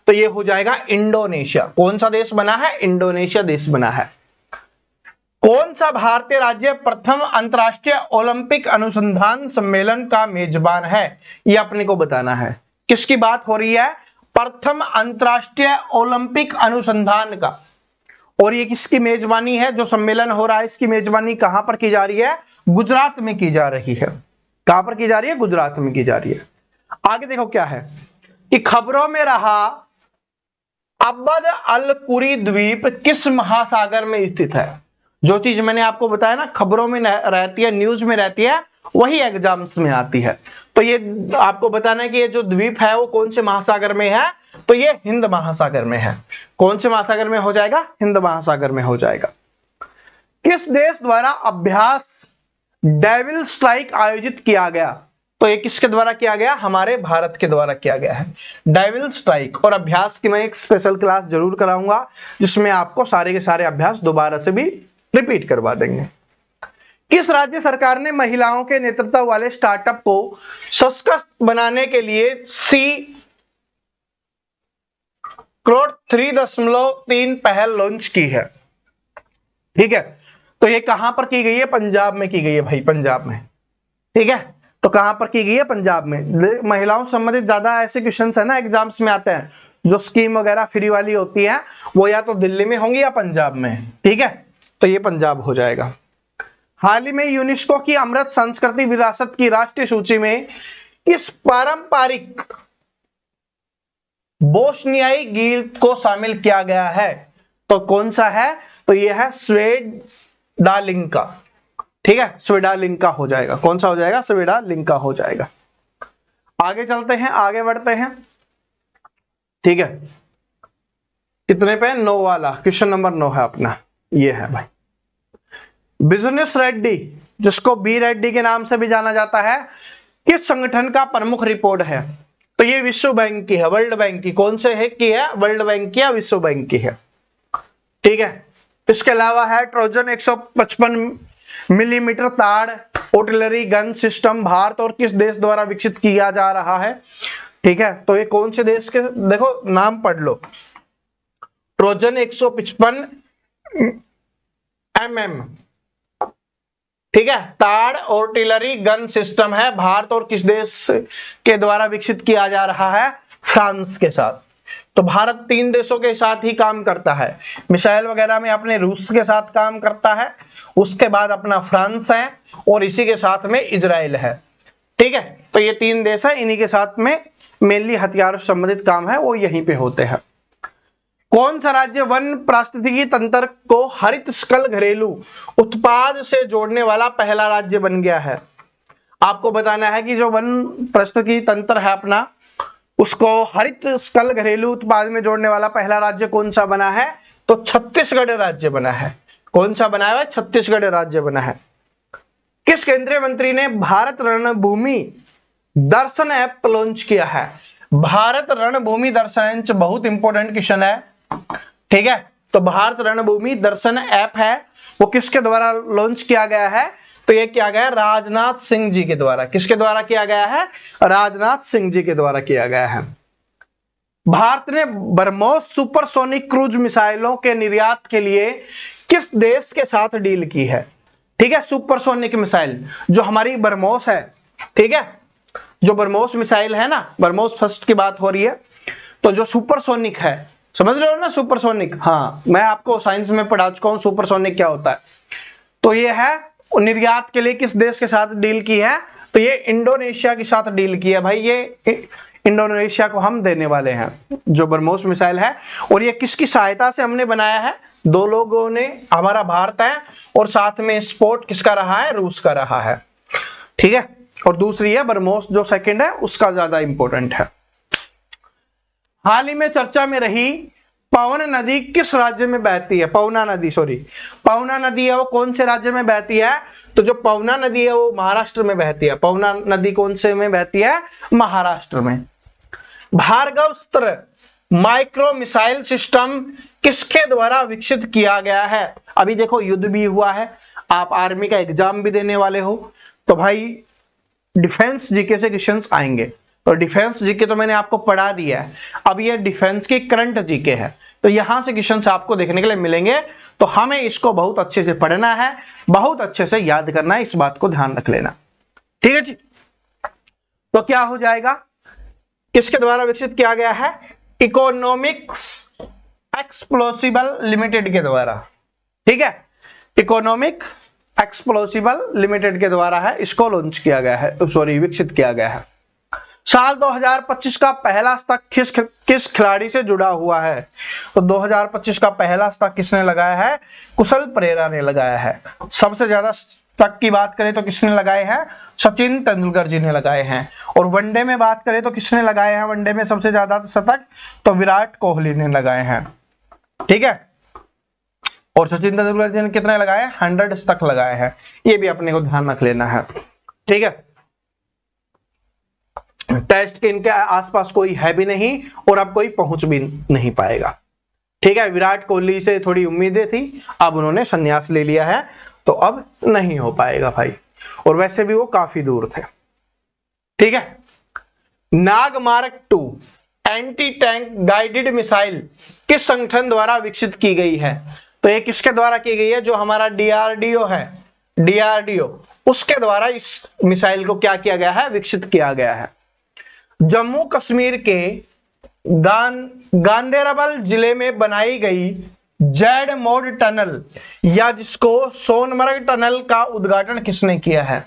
[SPEAKER 1] तो ये हो जाएगा इंडोनेशिया। कौन सा देश बना है? इंडोनेशिया देश बना है। कौन सा भारतीय राज्य प्रथम अंतरराष्ट्रीय ओलंपिक अनुसंधान सम्मेलन का मेजबान है? यह अपने को बताना है। किसकी बात हो रही है? प्रथम अंतरराष्ट्रीय ओलंपिक अनुसंधान का। और ये किसकी मेजबानी है? जो सम्मेलन हो रहा है इसकी मेजबानी कहां पर की जा रही है? गुजरात में की जा रही है। कहां पर की जा रही है? गुजरात में की जा रही है। आगे देखो क्या है कि खबरों में रहा अब्द अल कुरी द्वीप किस महासागर में स्थित है? जो चीज मैंने आपको बताया ना, खबरों में रहती है, न्यूज में रहती है, वही एग्जाम्स में आती है। तो ये आपको बताना है कि ये जो द्वीप है वो कौन से महासागर में है? तो ये हिंद महासागर में है। कौन से महासागर में हो जाएगा? हिंद महासागर में हो जाएगा। किस देश द्वारा अभ्यास डेविल स्ट्राइक आयोजित किया गया? तो ये किसके द्वारा किया गया? हमारे भारत के द्वारा किया गया है डेविल स्ट्राइक। और अभ्यास की मैं एक स्पेशल क्लास जरूर कराऊंगा, जिसमें आपको सारे के सारे अभ्यास दोबारा से भी रिपीट करवा देंगे। किस राज्य सरकार ने महिलाओं के नेतृत्व वाले स्टार्टअप को सशक्त बनाने के लिए करोड़ 3.3 पहल लॉन्च की है? ठीक है, तो ये कहां पर की गई है? पंजाब में की गई है भाई, पंजाब में, ठीक है। तो कहां पर की गई है? पंजाब में। महिलाओं से संबंधित ज्यादा ऐसे क्वेश्चंस है ना एग्जाम्स में आते हैं, जो स्कीम वगैरह फ्री वाली होती है, वो या तो दिल्ली में होंगी या पंजाब में, ठीक है। तो ये पंजाब हो जाएगा। हाल ही में यूनेस्को की अमृत संस्कृति विरासत की राष्ट्रीय सूची में किस पारंपरिक बोस्नियाई गीत को शामिल किया गया है? तो कौन सा है? तो ये है स्वेडालिंका, ठीक है, स्वेडालिंका हो जाएगा। कौन सा हो जाएगा? स्वेडालिंका हो जाएगा। आगे चलते हैं, आगे बढ़ते हैं, ठीक है। कितने पे? 9 वाला क्वेश्चन नंबर 9 है अपना, ये है भाई। बिजनेस रेड्डी, जिसको बी रेड्डी के नाम से भी जाना जाता है, किस संगठन का प्रमुख रिपोर्ट है? तो ये विश्व बैंक की है, वर्ल्ड बैंक की। कौन से है की है? वर्ल्ड बैंक की या विश्व बैंक की है, ठीक है। इसके अलावा है ट्रोजन 155 मिलीमीटर ताड़ आर्टिलरी गन सिस्टम भारत और किस देश द्वारा विकसित किया जा रहा है? ठीक है, तो ये कौन से देश के, देखो नाम पढ़ लो, ट्रोजन 155 mm, ठीक है, ताड़ और टिलरी गन सिस्टम है, भारत और किस देश के द्वारा विकसित किया जा रहा है, फ्रांस के साथ। तो भारत 3 देशों के साथ ही काम करता है, मिसाइल वगैरह में अपने रूस के साथ काम करता है, उसके बाद अपना फ्रांस है और इसी के साथ में इजराइल है। ठीक है, तो ये 3 देश है, इन्हीं के साथ में मेनली हथियार संबंधित काम है वो यहीं पे होते हैं। कौन सा राज्य वन पारिस्थितिकी तंत्र को हरित सकल घरेलू उत्पाद से जोड़ने वाला पहला राज्य बन गया है? आपको बताना है कि जो वन पारिस्थितिकी तंत्र है अपना, उसको हरित सकल घरेलू उत्पाद में जोड़ने वाला पहला राज्य कौन सा बना है? तो छत्तीसगढ़ राज्य बना है। कौन सा बना है? छत्तीसगढ़ राज्य बना है। किस केंद्रीय मंत्री ने भारत रणभूमि दर्शन ऐप लॉन्च किया है? भारत रणभूमि दर्शन बहुत इंपॉर्टेंट क्वेश्चन है। ठीक है, तो भारत रणभूमि दर्शन ऐप है वो किसके द्वारा लॉन्च किया गया है? तो ये किया गया राजनाथ सिंह जी के द्वारा। किसके द्वारा किया गया है? राजनाथ सिंह जी के द्वारा किया गया है। भारत ने ब्रह्मोस सुपरसोनिक क्रूज मिसाइलों के निर्यात के लिए किस देश के साथ डील की है? ठीक है, सुपरसोनिक मिसाइल जो हमारी ब्रह्मोस है, ठीक है, जो ब्रह्मोस मिसाइल है ना, ब्रह्मोस फर्स्ट की बात हो रही है, तो जो सुपरसोनिक है, समझ रहे हो ना सुपरसोनिक? हाँ, मैं आपको साइंस में पढ़ा चुका हूं सुपरसोनिक क्या होता है। तो ये है निर्यात के लिए किस देश के साथ डील की है? तो ये इंडोनेशिया के साथ डील की है भाई। ये इंडोनेशिया को हम देने वाले हैं जो ब्रह्मोस मिसाइल है। और ये किसकी सहायता से हमने बनाया है? 2 लोगों ने, हमारा भारत है और साथ में सपोर्ट किसका रहा है? रूस का रहा है। ठीक है, और दूसरी है ब्रह्मोस जो सेकंड है उसका ज्यादा इंपॉर्टेंट है। हाल ही में चर्चा में रही पवन नदी किस राज्य में बहती है? पवना नदी, सॉरी, पवना नदी है वो कौन से राज्य में बहती है? तो जो पवना नदी है वो महाराष्ट्र में बहती है। पवना नदी कौन से में बहती है? महाराष्ट्र में। भार्गवस्त्र माइक्रो मिसाइल सिस्टम किसके द्वारा विकसित किया गया है? अभी देखो युद्ध भी हुआ है, आप आर्मी का एग्जाम भी देने वाले हो, तो भाई डिफेंस जीके से क्वेश्चंस आएंगे। और डिफेंस जीके तो मैंने आपको पढ़ा दिया है, अब ये डिफेंस की करंट जीके है, तो यहां से क्वेश्चंस आपको देखने के लिए मिलेंगे। तो हमें इसको बहुत अच्छे से पढ़ना है, बहुत अच्छे से याद करना है, इस बात को ध्यान रख लेना। ठीक है जी, तो क्या हो जाएगा? किसके द्वारा विकसित किया गया है? इकोनॉमिक्स एक्सप्लोसिबल लिमिटेड के द्वारा। ठीक है, इकोनॉमिक एक्सप्लोसिबल लिमिटेड के द्वारा है, इसको लॉन्च किया गया है, सॉरी विकसित किया गया है। साल 2025 का पहला शतक किस खिलाड़ी से जुड़ा हुआ है? तो 2025 का पहला शतक किसने लगाया है? कुशल परेरा ने लगाया है। सबसे ज्यादा शतक की बात करें तो किसने लगाए हैं? सचिन तेंदुलकर जी ने लगाए हैं। और वनडे में बात करें तो किसने लगाए हैं वनडे में सबसे ज्यादा शतक? तो विराट कोहली ने लगाए हैं। ठीक है, और सचिन तेंदुलकर जी ने कितने लगाए? 100 शतक लगाए हैं। ये भी अपने को ध्यान रख लेना है। ठीक है, टेस्ट के इनके आसपास कोई है भी नहीं और अब कोई पहुंच भी नहीं पाएगा। ठीक है, विराट कोहली से थोड़ी उम्मीदें थी, अब उन्होंने संन्यास ले लिया है, तो अब नहीं हो पाएगा भाई, और वैसे भी वो काफी दूर थे। ठीक है, नागमार्क 2 एंटी टैंक गाइडेड मिसाइल किस संगठन द्वारा विकसित की गई है? तो ये किसके द्वारा की गई है? जो हमारा डीआरडीओ है, डीआरडीओ, उसके द्वारा इस मिसाइल को क्या किया गया है? विकसित किया गया है। जम्मू कश्मीर के गांदेरबल जिले में बनाई गई जेड मोड टनल या जिसको सोनमर्ग टनल का उद्घाटन किसने किया है?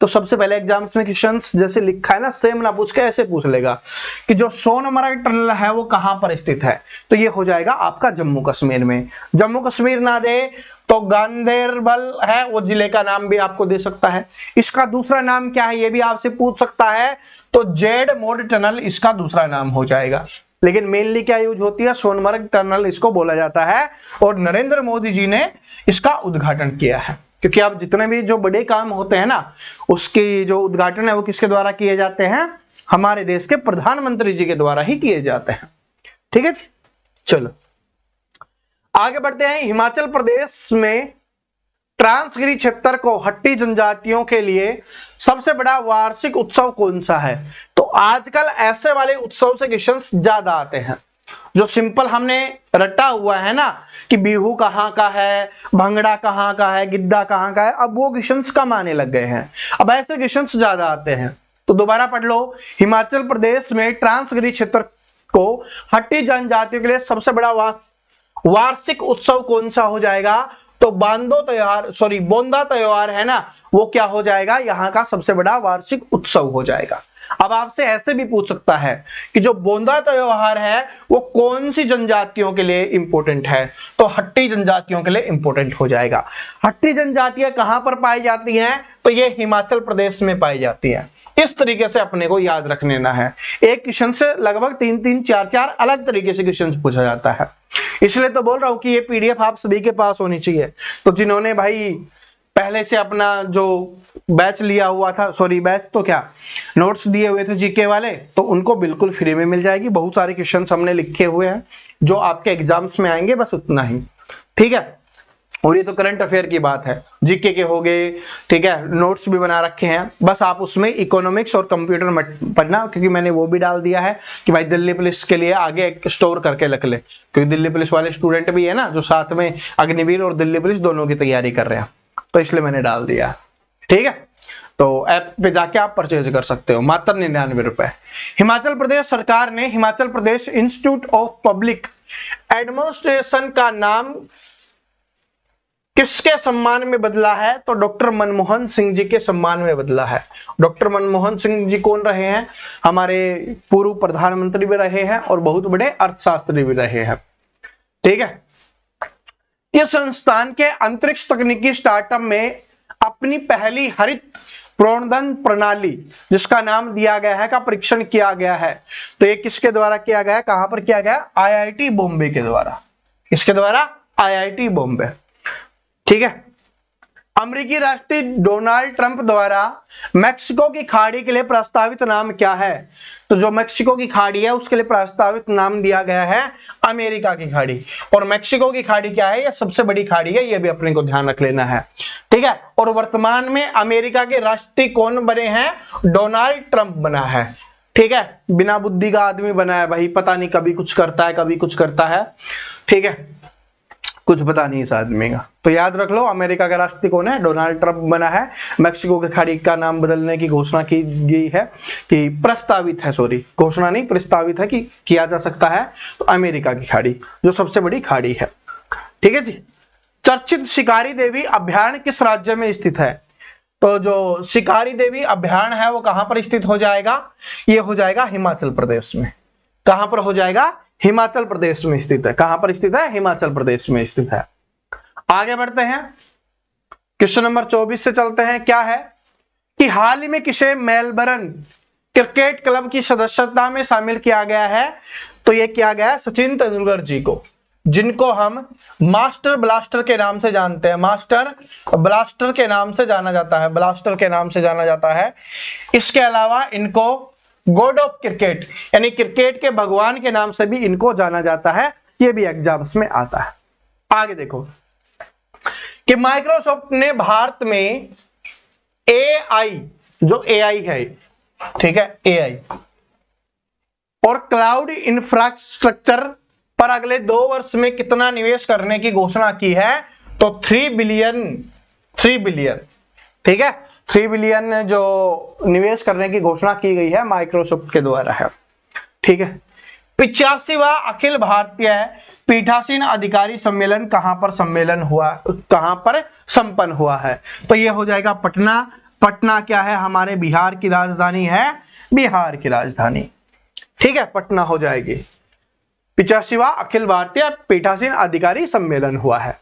[SPEAKER 1] तो सबसे पहले एग्जाम्स में क्वेश्चंस जैसे लिखा है ना, सेम ना पूछ के ऐसे पूछ लेगा कि जो सोनमर्ग टनल है वो कहां पर स्थित है? तो ये हो जाएगा आपका जम्मू कश्मीर में। जम्मू कश्मीर ना दे तो गांदेरबल है वो जिले का नाम भी आपको दे सकता है। इसका दूसरा नाम क्या है ये भी आपसे पूछ सकता है, तो जेड मोड टनल इसका दूसरा नाम हो जाएगा। लेकिन मेनली क्या यूज होती है? सोनमर्ग टनल इसको बोला जाता है, और नरेंद्र मोदी जी ने इसका उद्घाटन किया है। क्योंकि अब जितने भी जो बड़े काम होते हैं ना, उसकी जो उद्घाटन है वो किसके द्वारा किए जाते हैं? हमारे देश के प्रधानमंत्री जी के द्वारा ही किए जाते हैं। ठीक है जी, चलो आगे बढ़ते हैं। हिमाचल प्रदेश में ट्रांसगिरी क्षेत्र को हट्टी जनजातियों के लिए सबसे बड़ा वार्षिक उत्सव कौन सा है? तो आजकल ऐसे वाले उत्सव से क्वेश्चंस ज्यादा आते हैं। जो सिंपल हमने रटा हुआ है ना कि बिहू कहाँ का है, भंगड़ा कहाँ का है, गिद्दा कहाँ का है, अब वो क्वेश्चंस कम आने लग गए हैं। अब ऐसे क्वेश्चंस ज्यादा आते हैं। तो दोबारा पढ़ लो, हिमाचल प्रदेश में ट्रांसगिरी क्षेत्र को हट्टी जनजातियों के लिए सबसे बड़ा वार्षिक उत्सव कौन सा हो जाएगा? तो बोंदा त्योहार है ना, वो क्या हो जाएगा? यहाँ का सबसे बड़ा वार्षिक उत्सव हो जाएगा। अब आपसे ऐसे भी पूछ सकता है कि जो बोंदा त्योहार है वो कौन सी जनजातियों के लिए इंपॉर्टेंट है? तो हट्टी जनजातियों के लिए इंपॉर्टेंट हो जाएगा। हट्टी जनजातियां कहां पर पाई जाती हैं? तो ये हिमाचल प्रदेश में पाई जाती है। इस तरीके से अपने को याद रख लेना है। एक क्वेश्चन से लगभग 3-3, 4-4 अलग तरीके से क्वेश्चन पूछा जाता है। इसलिए तो बोल रहा हूं कि ये पीडीएफ आप सभी के पास होनी चाहिए। तो जिन्होंने भाई पहले से अपना जो बैच लिया हुआ था, बैच तो क्या, नोट्स दिए हुए थे जीके वाले, तो उनको बिल्कुल फ्री में मिल जाएगी। बहुत सारे क्वेश्चंस हमने लिखे हुए हैं जो आपके एग्जाम्स में आएंगे, बस उतना ही, ठीक है। और ये तो करंट अफेयर की बात है, जीके के हो गए, ठीक है, नोट्स भी बना रखे हैं। बस आप उसमें इकोनॉमिक्स और कंप्यूटर मत पढ़ना, क्योंकि मैंने वो भी डाल दिया है कि भाई दिल्ली पुलिस के लिए आगे एक स्टोर करके रख ले, क्योंकि दिल्ली पुलिस वाले स्टूडेंट भी है ना जो साथ में अग्निवीर और दिल्ली पुलिस दोनों की तैयारी कर रहे हैं, तो इसलिए मैंने डाल दिया, ठीक है। तो ऐप पे जाके आप परचेज कर सकते हो, मात्र 99 रुपए। हिमाचल प्रदेश सरकार ने Himachal Pradesh institute of public administration का नाम किसके सम्मान में बदला है? तो डॉक्टर मनमोहन सिंह जी के सम्मान में बदला है। डॉक्टर मनमोहन सिंह जी कौन रहे हैं? हमारे पूर्व प्रधानमंत्री भी रहे हैं और बहुत बड़े अर्थशास्त्री भी रहे हैं, ठीक है। इस संस्थान के अंतरिक्ष तकनीकी स्टार्टअप में अपनी पहली हरित प्रणोदन प्रणाली, जिसका नाम दिया गया है, का परीक्षण किया गया है। तो ये किसके द्वारा किया गया? कहां पर किया गया? आईआईटी बॉम्बे के द्वारा। किसके द्वारा? आईआईटी बॉम्बे, ठीक है। अमेरिकी राष्ट्रपति डोनाल्ड ट्रंप द्वारा मैक्सिको की खाड़ी के लिए प्रस्तावित नाम क्या है? तो जो मैक्सिको की खाड़ी है उसके लिए प्रस्तावित नाम दिया गया है अमेरिका की खाड़ी। और मैक्सिको की खाड़ी क्या है? यह सबसे बड़ी खाड़ी है, यह भी अपने को ध्यान रख लेना है, ठीक है। और वर्तमान में अमेरिका के राष्ट्रपति कौन बने हैं? डोनाल्ड ट्रंप बना है, ठीक है। बिना बुद्धि का आदमी बना है भाई, पता नहीं कभी कुछ करता है कभी कुछ करता है, ठीक है, कुछ पता नहीं इस आदमी का। तो याद रख लो, अमेरिका का राष्ट्रपति कौन है? डोनाल्ड ट्रंप बना है। मैक्सिको की खाड़ी का नाम बदलने की घोषणा की गई है, कि प्रस्तावित है, घोषणा नहीं, प्रस्तावित है कि किया जा सकता है। तो अमेरिका की खाड़ी जो सबसे बड़ी खाड़ी है, ठीक है जी। चर्चित शिकारी देवी अभयारण्य किस राज्य में स्थित है? तो जो शिकारी देवी अभयारण्य है वो कहां पर स्थित हो जाएगा? ये हो जाएगा हिमाचल प्रदेश में। कहां पर हो जाएगा? हिमाचल प्रदेश में स्थित है। कहां पर स्थित है? हिमाचल प्रदेश में स्थित है। आगे बढ़ते हैं, क्वेश्चन नंबर 24 से चलते हैं। क्या है कि हाल ही में किसे मेलबर्न क्रिकेट क्लब की सदस्यता में शामिल किया गया है? तो यह किया गया सचिन तेंदुलकर जी को, जिनको हम मास्टर ब्लास्टर के नाम से जानते हैं। मास्टर ब्लास्टर के नाम से जाना जाता है, ब्लास्टर के नाम से जाना जाता है। इसके अलावा इनको गॉड ऑफ क्रिकेट यानी क्रिकेट के भगवान के नाम से भी इनको जाना जाता है। यह भी एग्जाम्स में आता है। आगे देखो कि माइक्रोसॉफ्ट ने भारत में एआई, जो एआई है, ठीक है, एआई और क्लाउड इंफ्रास्ट्रक्चर पर अगले 2 वर्ष में कितना निवेश करने की घोषणा की है? तो 3 बिलियन, ठीक है, 3 बिलियन जो निवेश करने की घोषणा की गई है माइक्रोसॉफ्ट के द्वारा है, ठीक है। 85वां अखिल भारतीय पीठासीन अधिकारी सम्मेलन कहां पर संपन्न हुआ है? तो यह हो जाएगा पटना। पटना क्या है? हमारे बिहार की राजधानी है, बिहार की राजधानी, ठीक है, पटना हो जाएगी। 85वां अखिल भारतीय पीठासीन अधिकारी सम्मेलन हुआ है।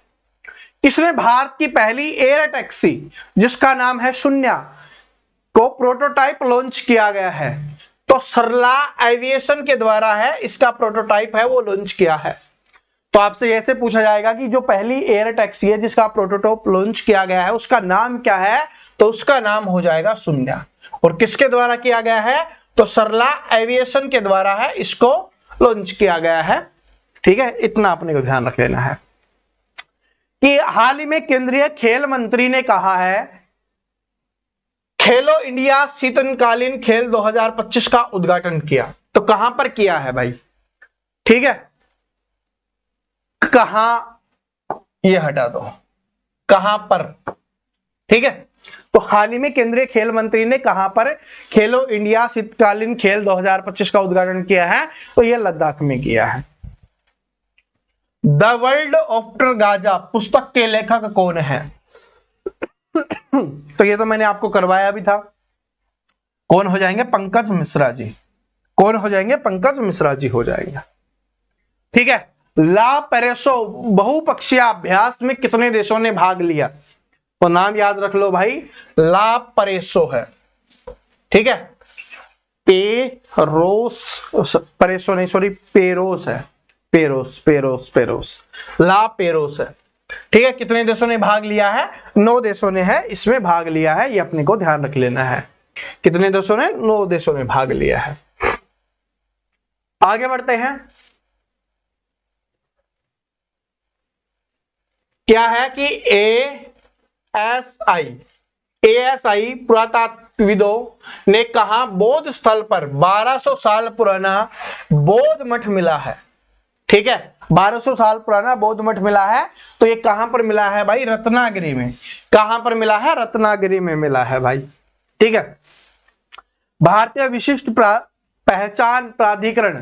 [SPEAKER 1] इसने भारत की पहली एयर टैक्सी, जिसका नाम है शून्य, को प्रोटोटाइप लॉन्च किया गया है? तो सरला एविएशन के द्वारा है, इसका प्रोटोटाइप है वो लॉन्च किया है। तो आपसे ऐसे पूछा जाएगा कि जो पहली एयर टैक्सी है जिसका प्रोटोटाइप लॉन्च किया गया है उसका नाम क्या है? तो उसका नाम हो जाएगा शून्य। और किसके द्वारा किया गया है? तो सरला एविएशन के द्वारा है, इसको लॉन्च किया गया है, ठीक है। इतना अपने को ध्यान रख लेना है। कि हाल ही में केंद्रीय खेल मंत्री ने कहा है खेलो इंडिया शीतकालीन खेल 2025 का उद्घाटन किया। तो कहां पर किया है भाई, ठीक है, कहां, ये हटा दो, कहां पर, ठीक है। तो हाल ही में केंद्रीय खेल मंत्री ने कहां पर खेलो इंडिया शीतकालीन खेल 2025 का उद्घाटन किया है, तो यह लद्दाख में किया है। द वर्ल्ड आफ्टर गाजा पुस्तक के लेखक कौन है? तो ये तो मैंने आपको करवाया भी था। कौन हो जाएंगे? पंकज मिश्रा जी। कौन हो जाएंगे? पंकज मिश्रा जी हो जाएंगे, ठीक है। ला पेरेसो बहुपक्षीय अभ्यास में कितने देशों ने भाग लिया? तो नाम याद रख लो भाई, ला पेरेसो है, ठीक है। पेरोस, पेरेसो नहीं, सॉरी, पेरोस है, पेरोस पेरोस पेरोस, ला पेरोस है, ठीक है। कितने देशों ने भाग लिया है? 9 देशों ने है इसमें भाग लिया है, ये अपने को ध्यान रख लेना है। कितने देशों ने? 9 देशों ने भाग लिया है। आगे बढ़ते हैं। क्या है कि एएसआई पुरातत्वविदों ने कहा बौद्ध स्थल पर 1200 साल पुराना बौद्ध मठ मिला है, ठीक है। 1200 साल पुराना बौद्ध मठ मिला है। तो ये कहां पर मिला है भाई? रत्नागिरी में। कहां पर मिला है? रत्नागिरी में मिला है भाई, ठीक है। भारतीय विशिष्ट पहचान प्राधिकरण,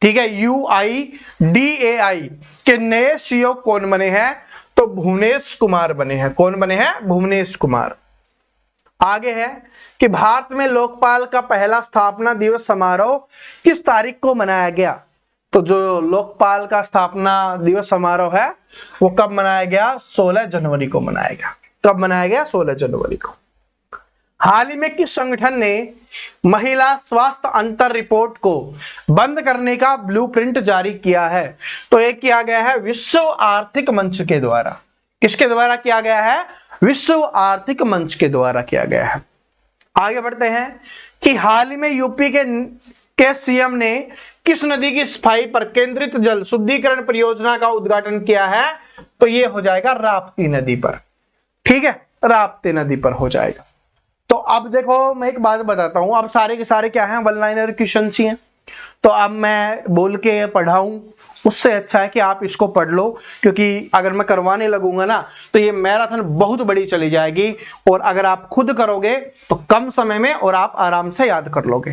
[SPEAKER 1] ठीक है, UIDAI के नए सीईओ कौन बने हैं? तो भुवनेश कुमार बने हैं। कौन बने हैं? भुवनेश कुमार। आगे है कि भारत में लोकपाल का पहला स्थापना दिवस समारोह किस तारीख को मनाया गया? तो जो लोकपाल का स्थापना दिवस समारोह है वो कब मनाया गया? 16 जनवरी को मनाया गया। कब मनाया गया? 16 जनवरी को। हाल ही में किस संगठन ने महिला स्वास्थ्य अंतर रिपोर्ट को बंद करने का ब्लूप्रिंट जारी किया है? तो ये किया गया है विश्व आर्थिक मंच के द्वारा। किसके द्वारा किया गया है? विश्व आर्थिक मंच के द्वारा किया गया है। आगे बढ़ते हैं कि हाल ही में यूपी के सीएम ने किस नदी की सफाई पर केंद्रित जल शुद्धिकरण परियोजना का उद्घाटन किया है? तो ये हो जाएगा राप्ती नदी पर, ठीक है, राप्ती नदी पर हो जाएगा। तो अब देखो मैं एक बात बताता हूं, अब सारे के सारे क्या हैं? वन लाइनर क्वेश्चन ही हैं। तो अब मैं बोल के पढ़ाऊं उससे अच्छा है कि आप इसको पढ़ लो, क्योंकि अगर मैं करवाने लगूंगा ना तो ये मैराथन बहुत बड़ी चली जाएगी, और अगर आप खुद करोगे तो कम समय में और आप आराम से याद कर लोगे,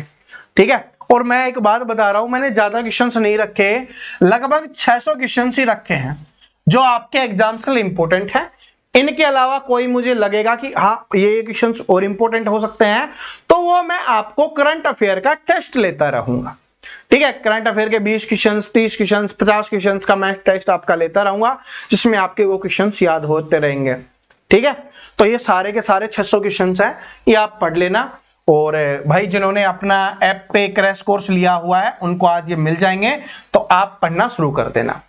[SPEAKER 1] ठीक है। और मैं एक बात बता रहा हूं, मैंने ज्यादा क्वेश्चंस नहीं रखे, लगभग 600 क्वेश्चंस ही रखे हैं जो आपके एग्जाम्स के लिए इंपॉर्टेंट है। इनके अलावा कोई मुझे लगेगा कि हाँ ये क्वेश्चंस और इंपॉर्टेंट हो सकते हैं, तो वो मैं आपको करंट अफेयर का टेस्ट लेता रहूंगा, ठीक है। करंट अफेयर के 20 क्वेश्चंस, 30 क्वेश्चंस, 50 क्वेश्चंस का मैं टेस्ट आपका लेता रहूंगा, जिसमें आपके वो क्वेश्चंस याद होते रहेंगे, ठीक है। तो ये सारे के सारे 600 क्वेश्चंस हैं, ये आप पढ़ लेना। और भाई जिन्होंने अपना ऐप पे क्रैश कोर्स लिया हुआ है उनको आज ये मिल जाएंगे, तो आप पढ़ना शुरू कर देना,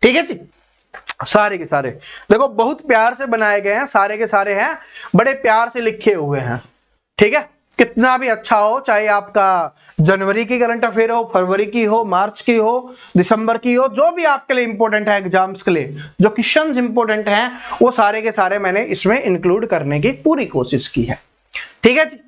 [SPEAKER 1] ठीक है जी। सारे के सारे देखो बहुत प्यार से बनाए गए हैं, सारे के सारे हैं, बड़े प्यार से लिखे हुए हैं, ठीक है। कितना भी अच्छा हो, चाहे आपका जनवरी की करंट अफेयर हो, फरवरी की हो, मार्च की हो, दिसंबर की हो, जो भी आपके लिए इंपॉर्टेंट है एग्जाम्स के लिए, जो क्वेश्चंस इंपॉर्टेंट हैं वो सारे के सारे मैंने इसमें इंक्लूड करने की पूरी कोशिश की है, ठीक है जी।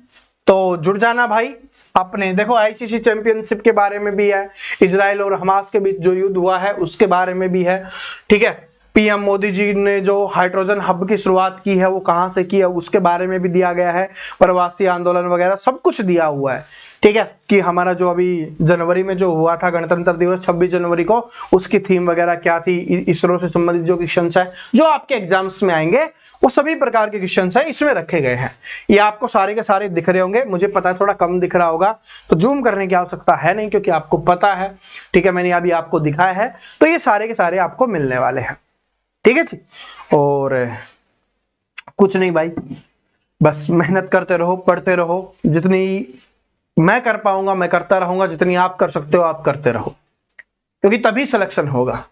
[SPEAKER 1] तो जुड़ जाना भाई अपने। देखो आईसीसी चैंपियनशिप के बारे में भी है, इजराइल और हमास के बीच जो युद्ध हुआ है उसके बारे में भी है, ठीक है। पीएम मोदी जी ने जो हाइड्रोजन हब की शुरुआत की है वो कहां से की है उसके बारे में भी दिया गया है, प्रवासी आंदोलन वगैरह सब कुछ दिया हुआ है, ठीक है। कि हमारा जो अभी जनवरी में जो हुआ था गणतंत्र दिवस 26 जनवरी को, उसकी थीम वगैरह क्या थी, इसरो से संबंधित जो क्वेश्चन है जो आपके एग्जाम्स में आएंगे वो सभी प्रकार के क्वेश्चन है इसमें रखे गए हैं। ये आपको सारे के सारे दिख रहे होंगे, मुझे पता है थोड़ा कम दिख रहा होगा, तो जूम करने की आवश्यकता है नहीं क्योंकि आपको पता है, ठीक है। मैंने अभी आपको दिखाया है, तो ये सारे के सारे आपको मिलने वाले हैं, ठीक है जी। और कुछ नहीं भाई, बस मेहनत करते रहो, पढ़ते रहो, जितनी मैं कर पाऊंगा मैं करता रहूंगा, जितनी आप कर सकते हो आप करते रहो, क्योंकि तभी सिलेक्शन होगा,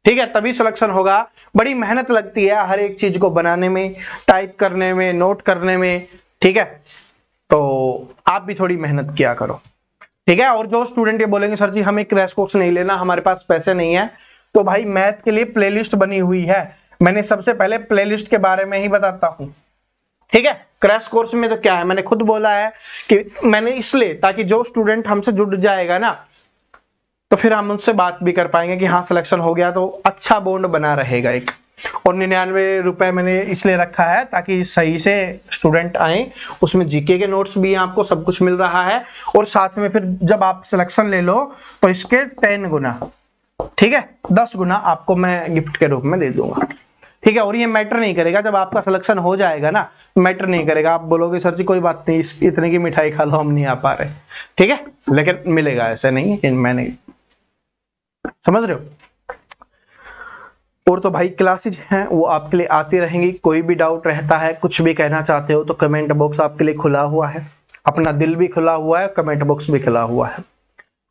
[SPEAKER 1] ठीक है, तभी सिलेक्शन होगा। बड़ी मेहनत लगती है हर एक चीज को बनाने में, टाइप करने में, नोट करने में, ठीक है। तो आप भी थोड़ी मेहनत किया करो, ठीक है। और जो स्टूडेंट ये बोलेंगे सर जी हमें क्रैश कोर्स नहीं लेना, हमारे पास पैसे नहीं है, तो भाई मैथ के लिए प्लेलिस्ट बनी हुई है, मैंने सबसे पहले प्लेलिस्ट के बारे में ही बताता हूं, ठीक है। क्रैश कोर्स में तो क्या है, मैंने खुद बोला है कि मैंने इसलिए, ताकि जो स्टूडेंट हमसे जुड़ जाएगा ना, तो फिर हम उनसे बात भी कर पाएंगे कि हाँ सिलेक्शन हो गया, तो अच्छा बॉन्ड बना रहेगा एक। और 99 रुपए मैंने इसलिए रखा है ताकि सही से स्टूडेंट आए, उसमें जीके के नोट्स भी आपको सब कुछ मिल रहा है, और साथ में फिर जब आप सिलेक्शन ले लो तो इसके 10 गुना, ठीक है, 10 गुना आपको मैं गिफ्ट के रूप में दे दूंगा, ठीक है। और ये मैटर नहीं करेगा, जब आपका सिलेक्शन हो जाएगा ना, मैटर नहीं करेगा, आप बोलोगे सर जी कोई बात नहीं, इतने की मिठाई खा लो, हम नहीं आ पा रहे, ठीक है, लेकिन मिलेगा, ऐसे नहीं कि मैं नहीं, समझ रहे हो। और तो भाई क्लासेज हैं वो आपके लिए आती रहेंगी, कोई भी डाउट रहता है, कुछ भी कहना चाहते हो तो कमेंट बॉक्स आपके लिए खुला हुआ है, अपना दिल भी खुला हुआ है, कमेंट बॉक्स भी खुला हुआ है।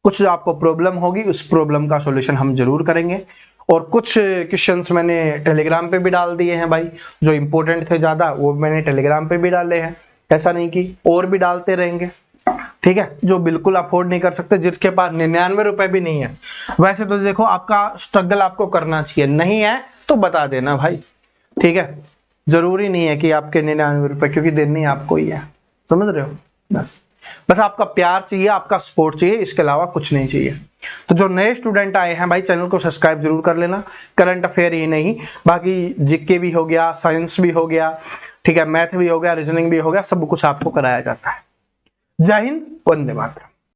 [SPEAKER 1] कुछ जो आपको प्रॉब्लम होगी उस प्रॉब्लम का सॉल्यूशन हम जरूर करेंगे, और कुछ क्वेश्चंस मैंने टेलीग्राम पे भी डाल दिए हैं भाई, जो इंपॉर्टेंट थे ज्यादा वो मैंने टेलीग्राम पे भी डाले हैं, ऐसा नहीं कि, और भी डालते रहेंगे, ठीक है। जो बिल्कुल अफोर्ड नहीं कर सकते, जिसके पास 99 रुपए भी नहीं है, वैसे तो देखो आपका स्ट्रगल आपको करना चाहिए, नहीं है तो बता देना भाई, ठीक है। जरूरी नहीं है कि आपके 99 रुपए, क्योंकि देनी आपको ही है, समझ रहे हो। बस आपका प्यार चाहिए, आपका सपोर्ट चाहिए, इसके अलावा कुछ नहीं चाहिए। तो जो नए स्टूडेंट आए हैं भाई, चैनल को सब्सक्राइब जरूर कर लेना। करंट अफेयर ही नहीं, बाकी जीके भी हो गया, साइंस भी हो गया, ठीक है, मैथ भी हो गया, रीजनिंग भी हो गया, सब कुछ आपको कराया जाता है। जय हिंद, वंदे मातरम।